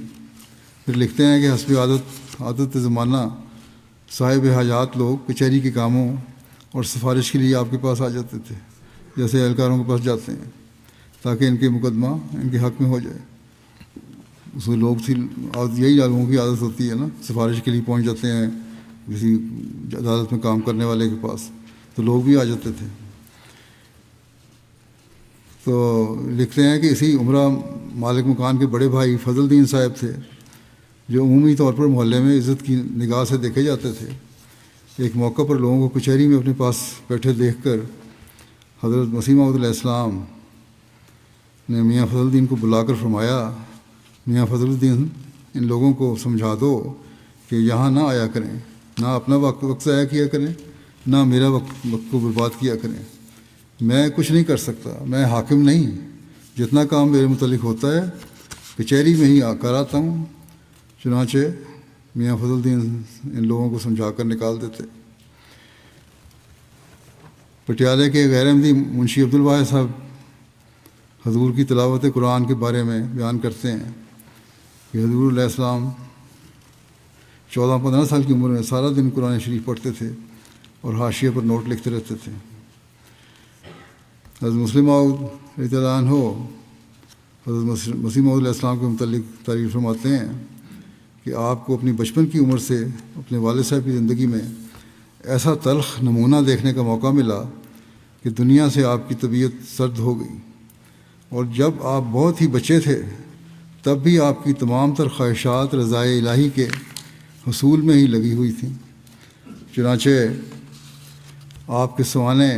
پھر لکھتے ہیں کہ حسب عادت زمانہ صاحب حاجات لوگ کچہری کے کاموں اور سفارش کے لیے آپ کے پاس آ جاتے تھے، جیسے اہلکاروں کے پاس جاتے ہیں، تاکہ ان کے مقدمہ ان کے حق میں ہو جائے۔ اس میں لوگ تھی، یہی لوگوں کی عادت ہوتی ہے نا، سفارش کے لیے پہنچ جاتے ہیں کسی عدالت میں کام کرنے والے کے پاس، تو لوگ بھی آ جاتے تھے۔ تو لکھتے ہیں کہ اسی عمرہ مالک مکان کے بڑے بھائی فضل الدین صاحب تھے، جو عمومی طور پر محلے میں عزت کی نگاہ سے دیکھے جاتے تھے۔ ایک موقع پر لوگوں کو کچہری میں اپنے پاس بیٹھے دیکھ کر حضرت مسیح موعود علیہ السلام نے میاں فضل الدین کو بلا کر فرمایا، میاں فضل الدین، ان لوگوں کو سمجھا دو کہ یہاں نہ آیا کریں، نہ اپنا وقت ضائع کیا کریں، نہ میرا وقت کو برباد کیا کریں۔ میں کچھ نہیں کر سکتا، میں حاکم نہیں، جتنا کام میرے متعلق ہوتا ہے کچہری میں ہی کر آتا ہوں۔ چنانچہ میاں فضل الدین ان لوگوں کو سمجھا کر نکال دیتے۔ پٹیالے کے غیر احمدی منشی عبدالواحد صاحب حضور کی تلاوت قرآن کے بارے میں بیان کرتے ہیں کہ حضور علیہ السلام 14-15 سال کی عمر میں سارا دن قرآن شریف پڑھتے تھے اور حاشیے پر نوٹ لکھتے رہتے تھے۔ حضرت مسلم موعود رضی اللہ عنہ حضرت مسیح موعود علیہ السلام کے متعلق تعریف فرماتے ہیں کہ آپ کو اپنی بچپن کی عمر سے اپنے والد صاحب کی زندگی میں ایسا تلخ نمونہ دیکھنے کا موقع ملا کہ دنیا سے آپ کی طبیعت سرد ہو گئی، اور جب آپ بہت ہی بچے تھے تب بھی آپ کی تمام تر خواہشات رضائے الہی کے حصول میں ہی لگی ہوئی تھیں۔ چنانچہ آپ کے سوانے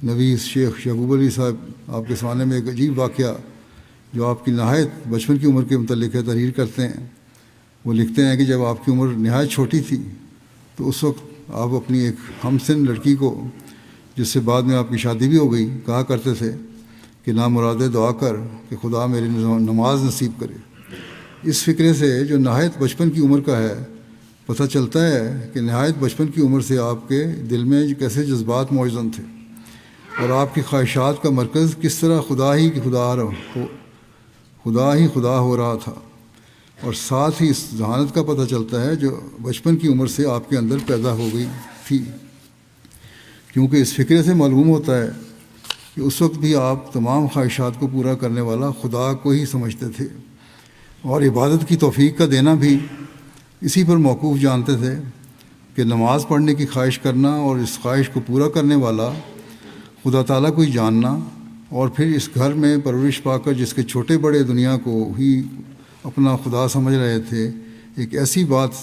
نویس شیخ یعقوب علی صاحب آپ کے سوانے میں ایک عجیب واقعہ جو آپ کی نہایت بچپن کی عمر کے متعلق ہے تحریر کرتے ہیں۔ وہ لکھتے ہیں کہ جب آپ کی عمر نہایت چھوٹی تھی تو اس وقت آپ اپنی ایک ہم سن لڑکی کو، جس سے بعد میں آپ کی شادی بھی ہو گئی، کہا کرتے تھے کہ نا مرادے دعا کر کہ خدا میری نماز نصیب کرے۔ اس فکرے سے جو نہایت بچپن کی عمر کا ہے پتہ چلتا ہے کہ نہایت بچپن کی عمر سے آپ کے دل میں کیسے جذبات موزون تھے، اور آپ کی خواہشات کا مرکز کس طرح خدا ہی خدا ہو رہا تھا۔ اور ساتھ ہی اس ذہانت کا پتہ چلتا ہے جو بچپن کی عمر سے آپ کے اندر پیدا ہو گئی تھی، کیونکہ اس فکرے سے معلوم ہوتا ہے کہ اس وقت بھی آپ تمام خواہشات کو پورا کرنے والا خدا کو ہی سمجھتے تھے، اور عبادت کی توفیق کا دینا بھی اسی پر موقوف جانتے تھے کہ نماز پڑھنے کی خواہش کرنا اور اس خواہش کو پورا کرنے والا خدا تعالیٰ کو ہی جاننا، اور پھر اس گھر میں پرورش پا کر جس کے چھوٹے بڑے دنیا کو ہی اپنا خدا سمجھ رہے تھے، ایک ایسی بات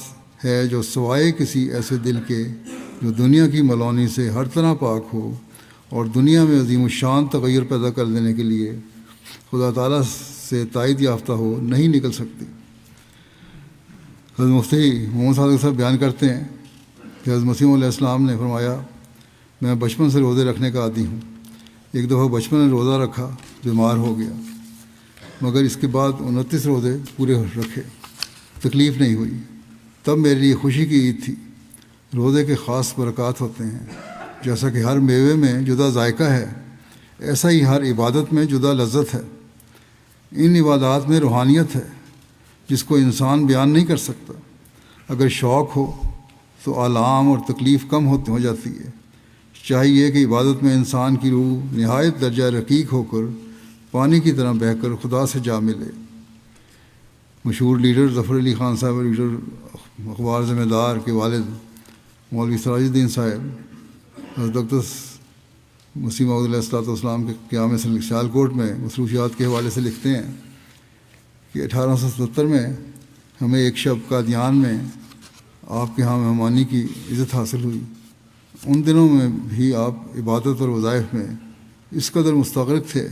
ہے جو سوائے کسی ایسے دل کے جو دنیا کی ملونی سے ہر طرح پاک ہو اور دنیا میں عظیم الشان تغیر پیدا کر دینے کے لیے خدا تعالیٰ سے تائید یافتہ ہو، نہیں نکل سکتی۔ حضرت مفتی محمد صادق صاحب بیان کرتے ہیں کہ حضرت مسیح علیہ السلام نے فرمایا، میں بچپن سے روزے رکھنے کا عادی ہوں۔ ایک دفعہ بچپن میں روزہ رکھا، بیمار ہو گیا، مگر اس کے بعد 29 روزے پورے رکھے، تکلیف نہیں ہوئی۔ تب میرے لیے خوشی کی عید تھی۔ روزے کے خاص برکات ہوتے ہیں، جیسا کہ ہر میوے میں جدا ذائقہ ہے، ایسا ہی ہر عبادت میں جدا لذت ہے۔ ان عبادات میں روحانیت ہے جس کو انسان بیان نہیں کر سکتا۔ اگر شوق ہو تو آلام اور تکلیف کم ہو جاتی ہے۔ چاہیے کہ عبادت میں انسان کی روح نہایت درجہ رقیق ہو کر پانی کی طرح بہہ کر خدا سے جا ملے۔ مشہور لیڈر ظفر علی خان صاحب، لیڈر اخبار ذمہ دار کے والد مولوی سراج الدین صاحب حضرت اقدس مسیح موعود علیہ السلام کے قیام سیالکوٹ میں مصروفیات کے حوالے سے لکھتے ہیں کہ 1877 میں ہمیں ایک شب قادیان میں آپ کے ہاں مہمانی کی عزت حاصل ہوئی۔ ان دنوں میں بھی آپ عبادت اور وظائف میں اس قدر مستغرق تھے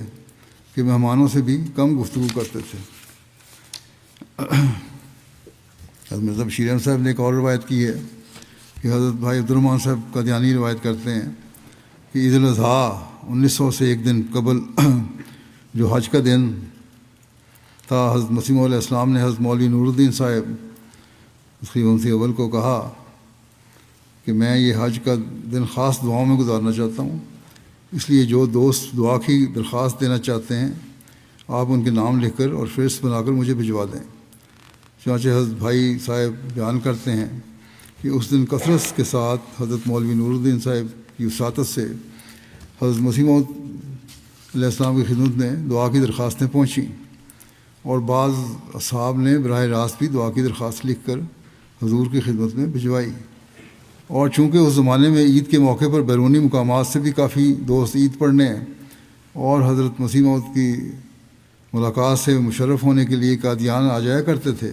کہ مہمانوں سے بھی کم گفتگو کرتے تھے۔ حضرت مرزا بشیر احمد صاحب نے ایک اور روایت کی ہے کہ حضرت بھائی عبدالرحمٰن صاحب قادیانی روایت کرتے ہیں کہ عید الاضحیٰ 1900 سے ایک دن قبل جو حج کا دن تھا، حضرت مسیح موعود علیہ السلام نے حضرت مولوی نور الدین صاحب خلیفہ اول کو کہا کہ میں یہ حج کا دن خاص دعاؤں میں گزارنا چاہتا ہوں، اس لیے جو دوست دعا کی درخواست دینا چاہتے ہیں آپ ان کے نام لکھ کر اور فہرست بنا کر مجھے بھجوا دیں۔ چنانچہ حضرت بھائی صاحب بیان کرتے ہیں کہ اس دن کثرت کے ساتھ حضرت مولوی نور الدین صاحب کی وساطت سے حضرت مسیح موعود علیہ السلام کی خدمت میں دعا کی درخواستیں پہنچیں، اور بعض اصحاب نے براہ راست بھی دعا کی درخواست لکھ کر حضور کی خدمت میں بھجوائی۔ اور چونکہ اس زمانے میں عید کے موقع پر بیرونی مقامات سے بھی کافی دوست عید پڑھنے اور حضرت مسیح موعود کی ملاقات سے مشرف ہونے کے لیے قادیان آ جایا کرتے تھے،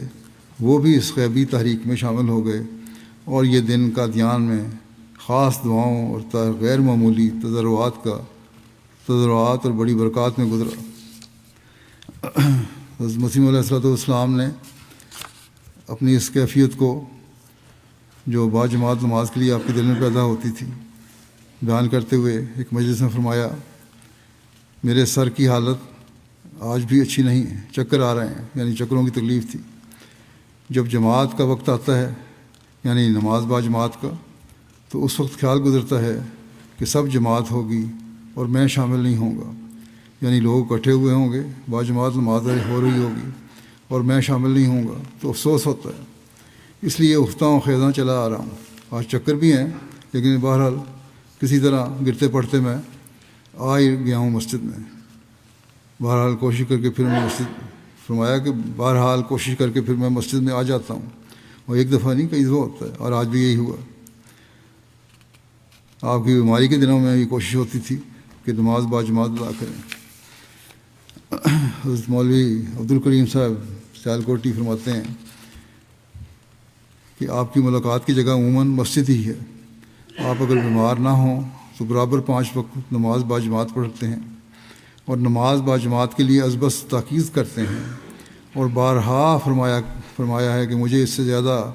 وہ بھی اس غیبی تحریک میں شامل ہو گئے، اور یہ دن قادیان میں خاص دعاؤں اور غیر معمولی تضرعات اور بڑی برکات میں گزرا۔ حضرت مسیح علیہ السلام نے اپنی اس کیفیت کو جو باجماعت نماز کے لیے آپ کے دل میں پیدا ہوتی تھی بیان کرتے ہوئے ایک مجلس میں فرمایا، میرے سر کی حالت آج بھی اچھی نہیں ہے، چکر آ رہے ہیں، یعنی چکروں کی تکلیف تھی۔ جب جماعت کا وقت آتا ہے یعنی نماز باجماعت کا، تو اس وقت خیال گزرتا ہے کہ سب جماعت ہوگی اور میں شامل نہیں ہوں گا، یعنی لوگ اکٹھے ہوئے ہوں گے، باجماعت نماز ہو رہی ہوگی اور میں شامل نہیں ہوں گا، تو افسوس ہوتا ہے۔ اس لیے افتاں و خیزاں چلا آ رہا ہوں۔ آج چکر بھی ہیں، لیکن بہرحال کسی طرح گرتے پڑتے میں آ ہی گیا ہوں مسجد میں۔ بہرحال کوشش کر کے پھر میں فرمایا کہ بہرحال کوشش کر کے پھر میں مسجد میں آ جاتا ہوں، اور ایک دفعہ نہیں کئی دفعہ ہوتا ہے، اور آج بھی یہی ہوا۔ آپ کی بیماری کے دنوں میں یہ کوشش ہوتی تھی کہ نماز باجماعت ادا کریں۔ حضرت مولوی عبدالکریم صاحب سیالکوٹی فرماتے ہیں کہ آپ کی ملاقات کی جگہ عموماً مسجد ہی ہے۔ آپ اگر بیمار نہ ہوں تو برابر 5 وقت نماز باجماعت پڑھتے ہیں، اور نماز باجماعت کے لیے ازبس تاکید کرتے ہیں، اور بارہا فرمایا ہے کہ مجھے اس سے زیادہ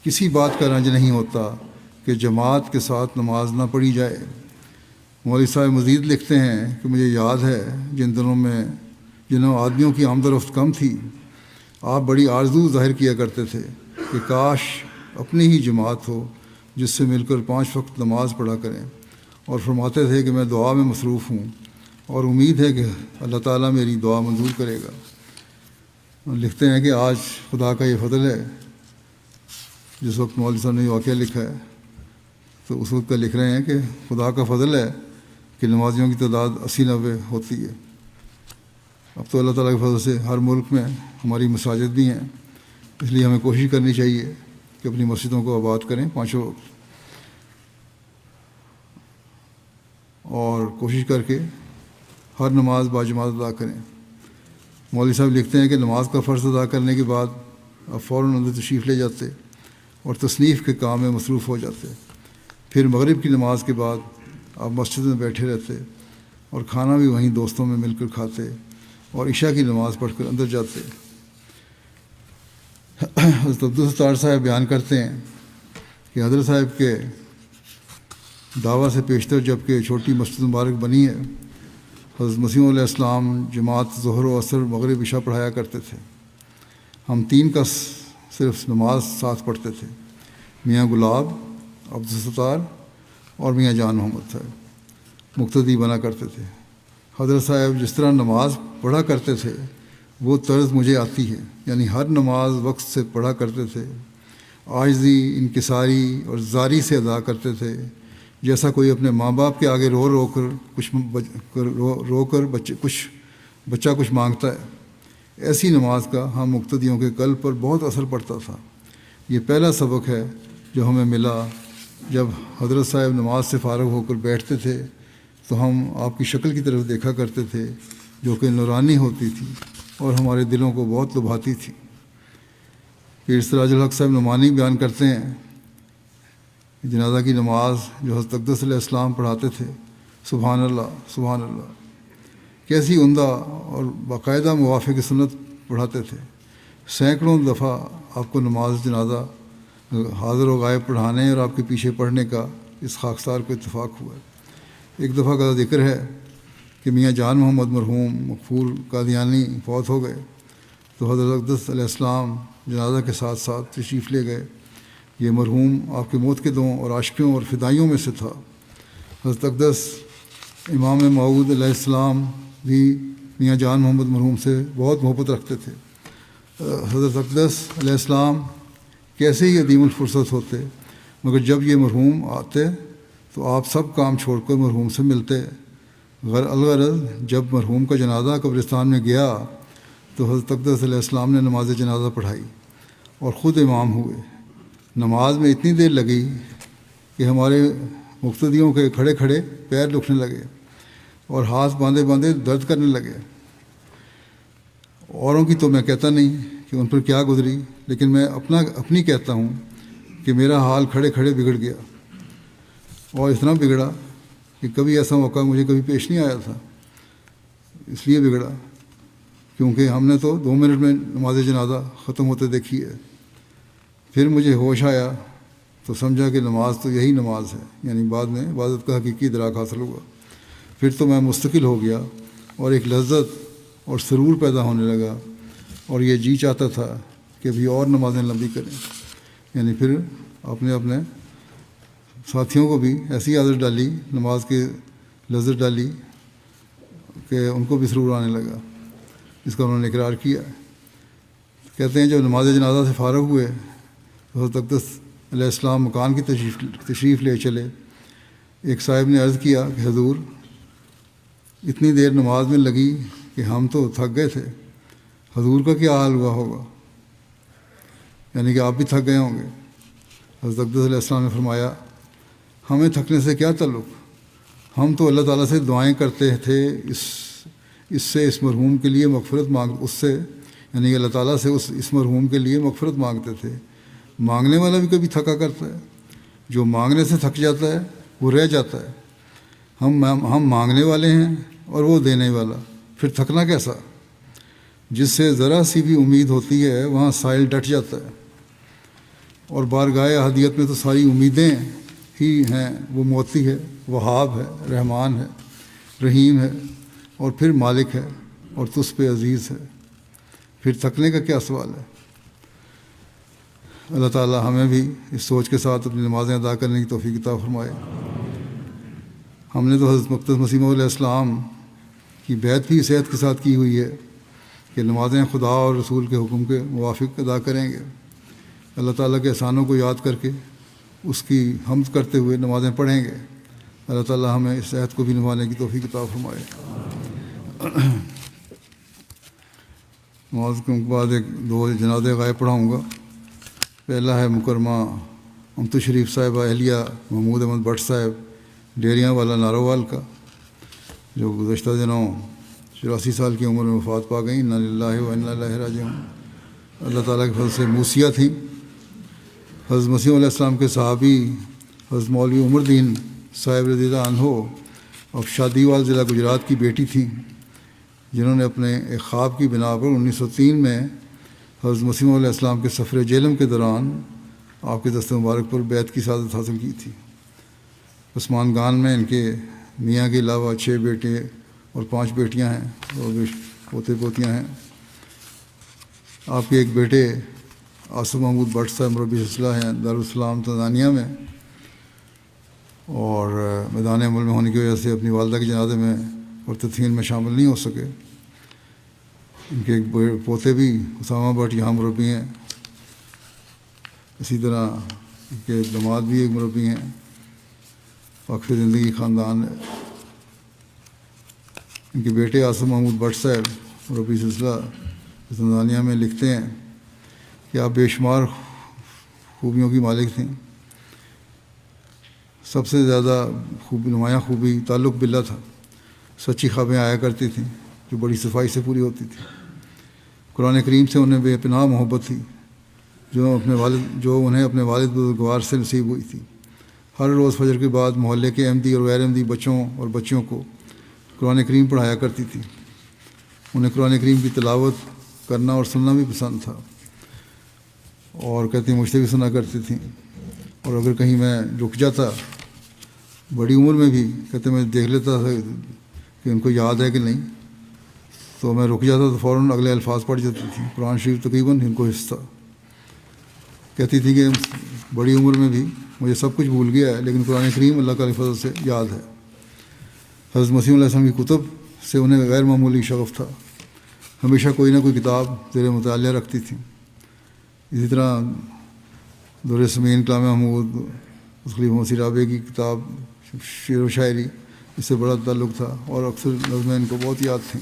کسی بات کا رنج نہیں ہوتا کہ جماعت کے ساتھ نماز نہ پڑھی جائے۔ مولوی صاحب مزید لکھتے ہیں کہ مجھے یاد ہے جنہوں آدمیوں کی آمد و رفت کم تھی، آپ بڑی آرزو ظاہر کیا کرتے تھے کہ کاش اپنی ہی جماعت ہو جس سے مل کر 5 وقت نماز پڑھا کریں، اور فرماتے تھے کہ میں دعا میں مصروف ہوں اور امید ہے کہ اللہ تعالیٰ میری دعا منظور کرے گا۔ لکھتے ہیں کہ آج خدا کا یہ فضل ہے، جس وقت مولوی صاحب نے یہ واقعہ لکھا ہے تو اس وقت کا لکھ رہے ہیں کہ خدا کا فضل ہے کہ نمازیوں کی تعداد 80-90 ہوتی ہے۔ اب تو اللہ تعالیٰ کے فضل سے ہر ملک میں ہماری مساجد بھی ہیں، اس لیے ہمیں کوشش کرنی چاہیے کہ اپنی مسجدوں کو آباد کریں 5 وقت، اور کوشش کر کے ہر نماز باجماعت ادا کریں۔ مولوی صاحب لکھتے ہیں کہ نماز کا فرض ادا کرنے کے بعد آپ فوراً اندر تشریف لے جاتے اور تصنیف کے کام میں مصروف ہو جاتے۔ پھر مغرب کی نماز کے بعد آپ مسجد میں بیٹھے رہتے اور کھانا بھی وہیں دوستوں میں مل کر کھاتے، اور عشاء کی نماز پڑھ کر اندر جاتے۔ حضرت عبدالستار صاحب بیان کرتے ہیں کہ حضرت صاحب کے دعویٰ سے پیشتر جب کہ چھوٹی مسجد مبارک بنی ہے، حضرت مسیح علیہ السلام جماعت ظہر و عصر مغرب عشاء پڑھایا کرتے تھے۔ ہم 3 کا صرف نماز ساتھ پڑھتے تھے، میاں گلاب، عبدالستار اور میاں جان محمد صاحب مقتدی بنا کرتے تھے۔ حضرت صاحب جس طرح نماز پڑھا کرتے تھے وہ طرز مجھے آتی ہے، یعنی ہر نماز وقت سے پڑھا کرتے تھے، عاجزی، انکساری اور زاری سے ادا کرتے تھے، جیسا کوئی اپنے ماں باپ کے آگے رو کر بچہ کچھ مانگتا ہے۔ ایسی نماز کا ہم مقتدیوں کے قلب پر بہت اثر پڑتا تھا۔ یہ پہلا سبق ہے جو ہمیں ملا۔ جب حضرت صاحب نماز سے فارغ ہو کر بیٹھتے تھے تو ہم آپ کی شکل کی طرف دیکھا کرتے تھے جو کہ نورانی ہوتی تھی اور ہمارے دلوں کو بہت لبھاتی تھی۔ پیر سراج الحق صاحب نعمانی بیان کرتے ہیں جنازہ کی نماز جو حضرت اقدس علیہ السلام پڑھاتے تھے، سبحان اللہ سبحان اللہ، کیسی عمدہ اور باقاعدہ موافق سنت پڑھاتے تھے۔ سینکڑوں دفعہ آپ کو نماز جنازہ حاضر و غائب پڑھانے اور آپ کے پیچھے پڑھنے کا اس خاکسار کو اتفاق ہوا ہے۔ ایک دفعہ کا ذکر ہے کہ میاں جان محمد مرحوم مغفور قادیانی فوت ہو گئے تو حضرت اقدس علیہ السلام جنازہ کے ساتھ ساتھ تشریف لے گئے۔ یہ مرحوم آپ کے موتقدوں اور عاشقوں اور فدائیوں میں سے تھا۔ حضرت اقدس امام موعود علیہ السلام بھی میاں جان محمد مرحوم سے بہت محبت رکھتے تھے۔ حضرت اقدس علیہ السلام کیسے ہی عدیم الفرصت ہوتے، مگر جب یہ مرحوم آتے تو آپ سب کام چھوڑ کر مرحوم سے ملتے۔ الغرض جب مرحوم کا جنازہ قبرستان میں گیا تو حضرت اقدس علیہ السلام نے نماز جنازہ پڑھائی اور خود امام ہوئے۔ نماز میں اتنی دیر لگی کہ ہمارے مقتدیوں کے کھڑے کھڑے پیر دکھنے لگے اور ہاتھ باندھے باندھے درد کرنے لگے۔ اوروں کی تو میں کہتا نہیں کہ ان پر کیا گزری، لیکن میں اپنی کہتا ہوں کہ میرا حال کھڑے کھڑے بگڑ گیا، اور اتنا بگڑا کہ کبھی ایسا موقع مجھے کبھی پیش نہیں آیا تھا۔ اس لیے بگڑا کیونکہ ہم نے تو 2 منٹ میں نماز جنازہ ختم ہوتے دیکھی ہے۔ پھر مجھے ہوش آیا تو سمجھا کہ نماز تو یہی نماز ہے، یعنی بعد میں عبادت کا حقیقی ادراک حاصل ہوا۔ پھر تو میں مستقل ہو گیا اور ایک لذت اور سرور پیدا ہونے لگا، اور یہ جی چاہتا تھا کہ ابھی اور نمازیں لمبی کریں۔ یعنی پھر اپنے ساتھیوں کو بھی ایسی عادت ڈالی، نماز کی لذت ڈالی کہ ان کو بھی سرور آنے لگا، جس کا انہوں نے اقرار کیا۔ کہتے ہیں جب نماز جنازہ سے فارغ ہوئے تو حضرت اقدس علیہ السلام مکان کی تشریف لے چلے۔ ایک صاحب نے عرض کیا کہ حضور اتنی دیر نماز میں لگی کہ ہم تو تھک گئے تھے، حضور کا کیا حال ہوا ہوگا؟ یعنی کہ آپ بھی تھک گئے ہوں گے۔ حضرت اقدس علیہ السلام نے فرمایا ہمیں تھکنے سے کیا تعلق، ہم تو اللہ تعالیٰ سے دعائیں کرتے تھے، اس مرحوم کے لیے مغفرت اس سے یعنی کہ اللہ تعالیٰ سے اس مرحوم کے لیے مغفرت مانگتے تھے۔ مانگنے والا بھی کبھی تھکا کرتا ہے، جو مانگنے سے تھک جاتا ہے وہ رہ جاتا ہے۔ ہم مانگنے والے ہیں اور وہ دینے والا، پھر تھکنا کیسا؟ جس سے ذرا سی بھی امید ہوتی ہے وہاں سائل ڈٹ جاتا ہے، اور بارگاہ احدیت میں تو ساری امیدیں ہی ہیں۔ وہ موتی ہے، وہاب ہے، رحمان ہے، رحیم ہے، اور پھر مالک ہے، اور تجھ پہ عزیز ہے۔ پھر تھکنے کا کیا سوال ہے؟ اللہ تعالیٰ ہمیں بھی اس سوچ کے ساتھ اپنی نمازیں ادا کرنے کی توفیق عطا فرمائے۔ ہم نے تو حضرت مقدس مسیح موعود علیہ السلام کی بیعت بھی اس عہد کے ساتھ کی ہوئی ہے کہ نمازیں خدا اور رسول کے حکم کے موافق ادا کریں گے۔ اللہ تعالیٰ کے احسانوں کو یاد کر کے اس کی حمد کرتے ہوئے نمازیں پڑھیں گے۔ اللہ تعالیٰ ہمیں اس عہد کو بھی نبھانے کی توفیق عطا فرمائے۔ نماز کے بعد 2 جنازے غائب پڑھاؤں گا۔ پہلا ہے مکرمہ امت شریف صاحبہ اہلیہ محمود احمد بٹ صاحب ڈیریاں والا نارووال کا، جو گزشتہ دنوں 84 سال کی عمر میں وفات پا گئیں۔ انا للہ و انا الیہ راجعون۔ اللہ تعالیٰ کے فضل سے موسیہ تھیں۔ حضرت مسیح علیہ السلام کے صحابی حضرت مولوی عمر الدین صاحب رضی اللہ عنہ اب شادیوال ضلع گجرات کی بیٹی تھیں، جنہوں نے اپنے ایک خواب کی بنا پر 1903 میں حضرت مسیح علیہ السلام کے سفر جہلم کے دوران آپ کے دست مبارک پر بیعت کی سعادت حاصل کی تھی۔ عثمان گان میں ان کے میاں کے علاوہ 6 بیٹے اور 5 بیٹیاں ہیں، اور پوتے پوتیاں ہیں۔ آپ کے ایک بیٹے آصف محمود بٹ صاحب مربی سلسلہ ہیں دارالسلام تنزانیہ میں، اور میدان عمل میں ہونے کی وجہ سے اپنی والدہ کے جنازے میں اور تدفین میں شامل نہیں ہو سکے۔ ان کے ایک پوتے بھی اسامہ بٹ یہاں مربی ہیں، اسی طرح ان کے داماد بھی ایک مربی ہیں۔ وقف زندگی خاندان ہے۔ ان کے بیٹے آصف محمود بٹ صاحب مربی سلسلہ تنزانیہ میں لکھتے ہیں کہ آپ بے شمار خوبیوں کی مالک تھیں۔ سب سے زیادہ نمایاں خوبی تعلق باللہ تھا۔ سچی خوابیں آیا کرتی تھیں جو بڑی صفائی سے پوری ہوتی تھی۔ قرآن کریم سے انہیں بے پناہ محبت تھی جو انہیں اپنے والد بزرگوار سے نصیب ہوئی تھی۔ ہر روز فجر کے بعد محلے کے احمدی اور غیر احمدی بچوں اور بچیوں کو قرآن کریم پڑھایا کرتی تھی۔ انہیں قرآن کریم کی تلاوت کرنا اور سننا بھی پسند تھا، اور کہتی مجھ سے بھی سنا کرتی تھیں، اور اگر کہیں میں رک جاتا بڑی عمر میں بھی، کہتے میں دیکھ لیتا تھا کہ ان کو یاد ہے کہ نہیں، تو میں رک جاتا تو فوراً اگلے الفاظ پڑھ جاتی تھی۔ قرآن شریف تقریباً ان کو حصہ کہتی تھی کہ بڑی عمر میں بھی مجھے سب کچھ بھول گیا ہے، لیکن قرآن کریم اللہ تعالی کے فضل سے یاد ہے۔ حضرت مسیح علیہ السلام کی کتب سے انہیں غیر معمولی شغف تھا، ہمیشہ کوئی نہ کوئی کتاب زیر مطالعہ رکھتی تھیں۔ اسی طرح در سمین کلام محمود، خلیفہ مسیح رابعہ کی کتاب شعر و شاعری، اس سے بڑا تعلق تھا، اور اکثر نظمیں ان کو بہت یاد تھیں۔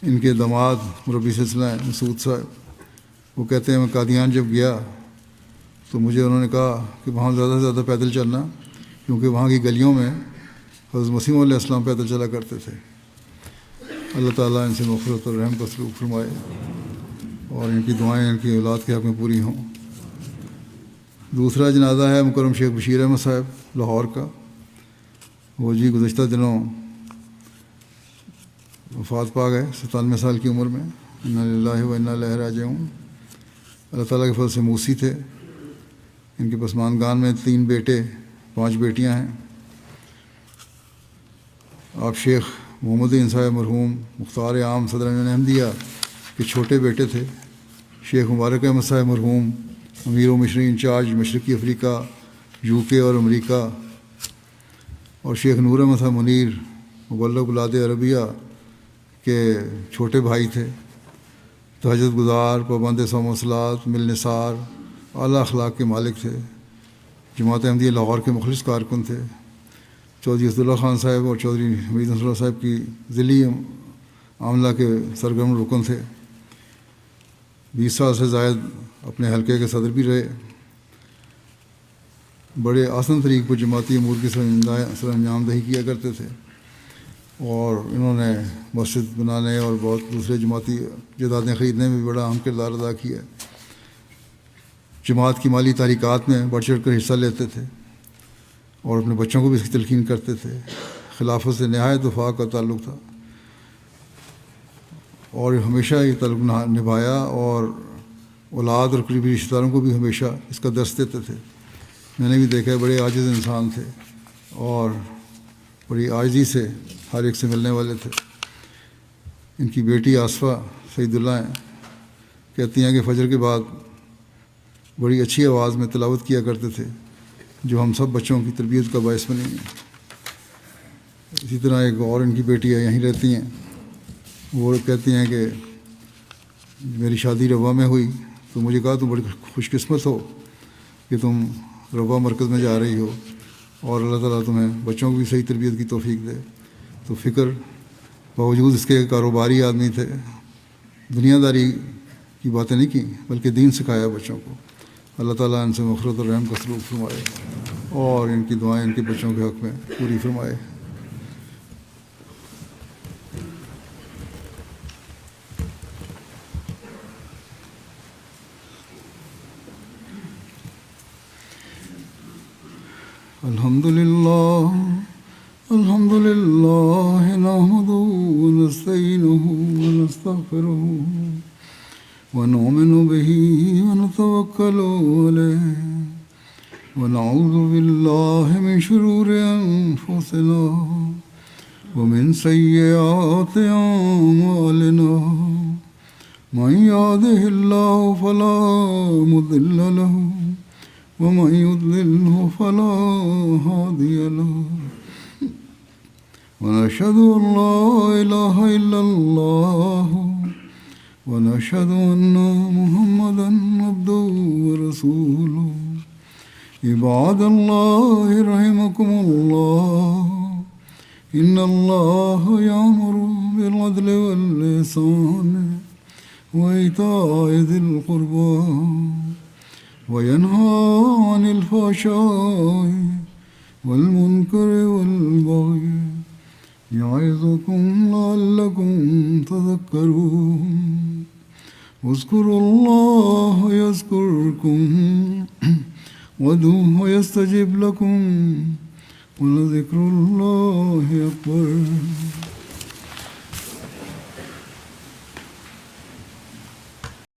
ان کے داماد مربی سلسلہ ہیں مسعود صاحب، وہ کہتے ہیں میں قادیان جب گیا تو مجھے انہوں نے کہا کہ وہاں زیادہ سے زیادہ پیدل چلنا، کیونکہ وہاں کی گلیوں میں حضرت مسیح علیہ السلام پیدل چلا کرتے تھے۔ اللہ تعالیٰ ان سے مغفرت اور رحم کا سلوک فرمائے، اور ان کی دعائیں ان کی اولاد کے حق میں پوری ہوں۔ دوسرا جنازہ ہے مکرم شیخ بشیر احمد صاحب لاہور کا، وہ جی گزشتہ دنوں وفات پا گئے 97 سال کی عمر میں۔ انا للہ و انا الیہ راجعون۔ اللہ تعالیٰ کے فضل سے موسی تھے۔ ان کے پسماندگان میں 3 بیٹے 5 بیٹیاں ہیں۔ آپ شیخ محمد صاحب مرحوم مختار عام صدر احمدیہ کے چھوٹے بیٹے تھے۔ شیخ مبارک احمد صاحب مرحوم امیر و مشرق انچارج مشرقی افریقہ، UK اور امریکہ، اور شیخ نور احمد صاحب منیر مبلغ بلاد عربیہ کے چھوٹے بھائی تھے۔ تہجد گزار، پابند صوم و صلات، مل نثار، اعلیٰ اخلاق کے مالک تھے۔ جماعت احمدیہ لاہور کے مخلص کارکن تھے۔ چودھری اسداللہ خان صاحب اور چودھری حمید نصر اللہ صاحب کی ذیلی عاملہ کے سرگرم رکن تھے۔ 20 سال سے زائد اپنے حلقے کے صدر بھی رہے۔ بڑے آسن طریق پر جماعتی امور کی سر انجام دہی کیا کرتے تھے، اور انہوں نے مسجد بنانے اور بہت دوسرے جماعتی جائیدادیں خریدنے میں بھی بڑا اہم کردار ادا کیا۔ جماعت کی مالی تحریکات میں بڑھ چڑھ کر حصہ لیتے تھے، اور اپنے بچوں کو بھی اس کی تلقین کرتے تھے۔ خلافت سے نہایت وفاق کا تعلق تھا، اور ہمیشہ یہ تعلق نبھایا، اور اولاد اور قریبی رشتہ داروں کو بھی ہمیشہ اس کا درس دیتے تھے۔ میں نے بھی دیکھا ہے بڑے عاجز انسان تھے، اور بڑی عاجزی سے ہر ایک سے ملنے والے تھے۔ ان کی بیٹی آصفہ سعید اللہ ہیں، کہتی ہیں کہ فجر کے بعد بڑی اچھی آواز میں تلاوت کیا کرتے تھے، جو ہم سب بچوں کی تربیت کا باعث بنی ہے۔ اسی طرح ایک اور ان کی بیٹی ہے، یہیں رہتی ہیں، وہ کہتی ہیں کہ میری شادی روا میں ہوئی تو مجھے کہا تم بڑی خوش قسمت ہو کہ تم روا مرکز میں جا رہی ہو، اور اللہ تعالیٰ تمہیں بچوں کو بھی صحیح تربیت کی توفیق دے۔ تو فکر باوجود اس کے کاروباری آدمی تھے، دنیا داری کی باتیں نہیں کی بلکہ دین سکھایا بچوں کو۔ اللہ تعالیٰ ان سے مغفرت اور رحم کا سلوک فرمائے، اور ان کی دعائیں ان کے بچوں کے حق میں پوری فرمائے۔ الحمد للہ نحمدہ ونستعینہ ونستغفرہ ونؤمن بہ ونتوکل علیہ ونعوذ باللہ من شرور انفسنا ومن سیئات اعمالنا من یہدہ اللہ فلا مضل لہ ومن يضلله فلا هادي له ونشهد أن لا إله إلا الله ونشهد أن محمدا عبده ورسوله عباد الله رحمكم الله إن الله يأمر بالعدل والإحسان وإيتاء ذي القربى وينهى عن الفحشاء والمنكر والبغي يعظكم لعلكم تذكرون اذكروا الله يذكركم وادعوه يستجب لكم ولذكر الله أكبر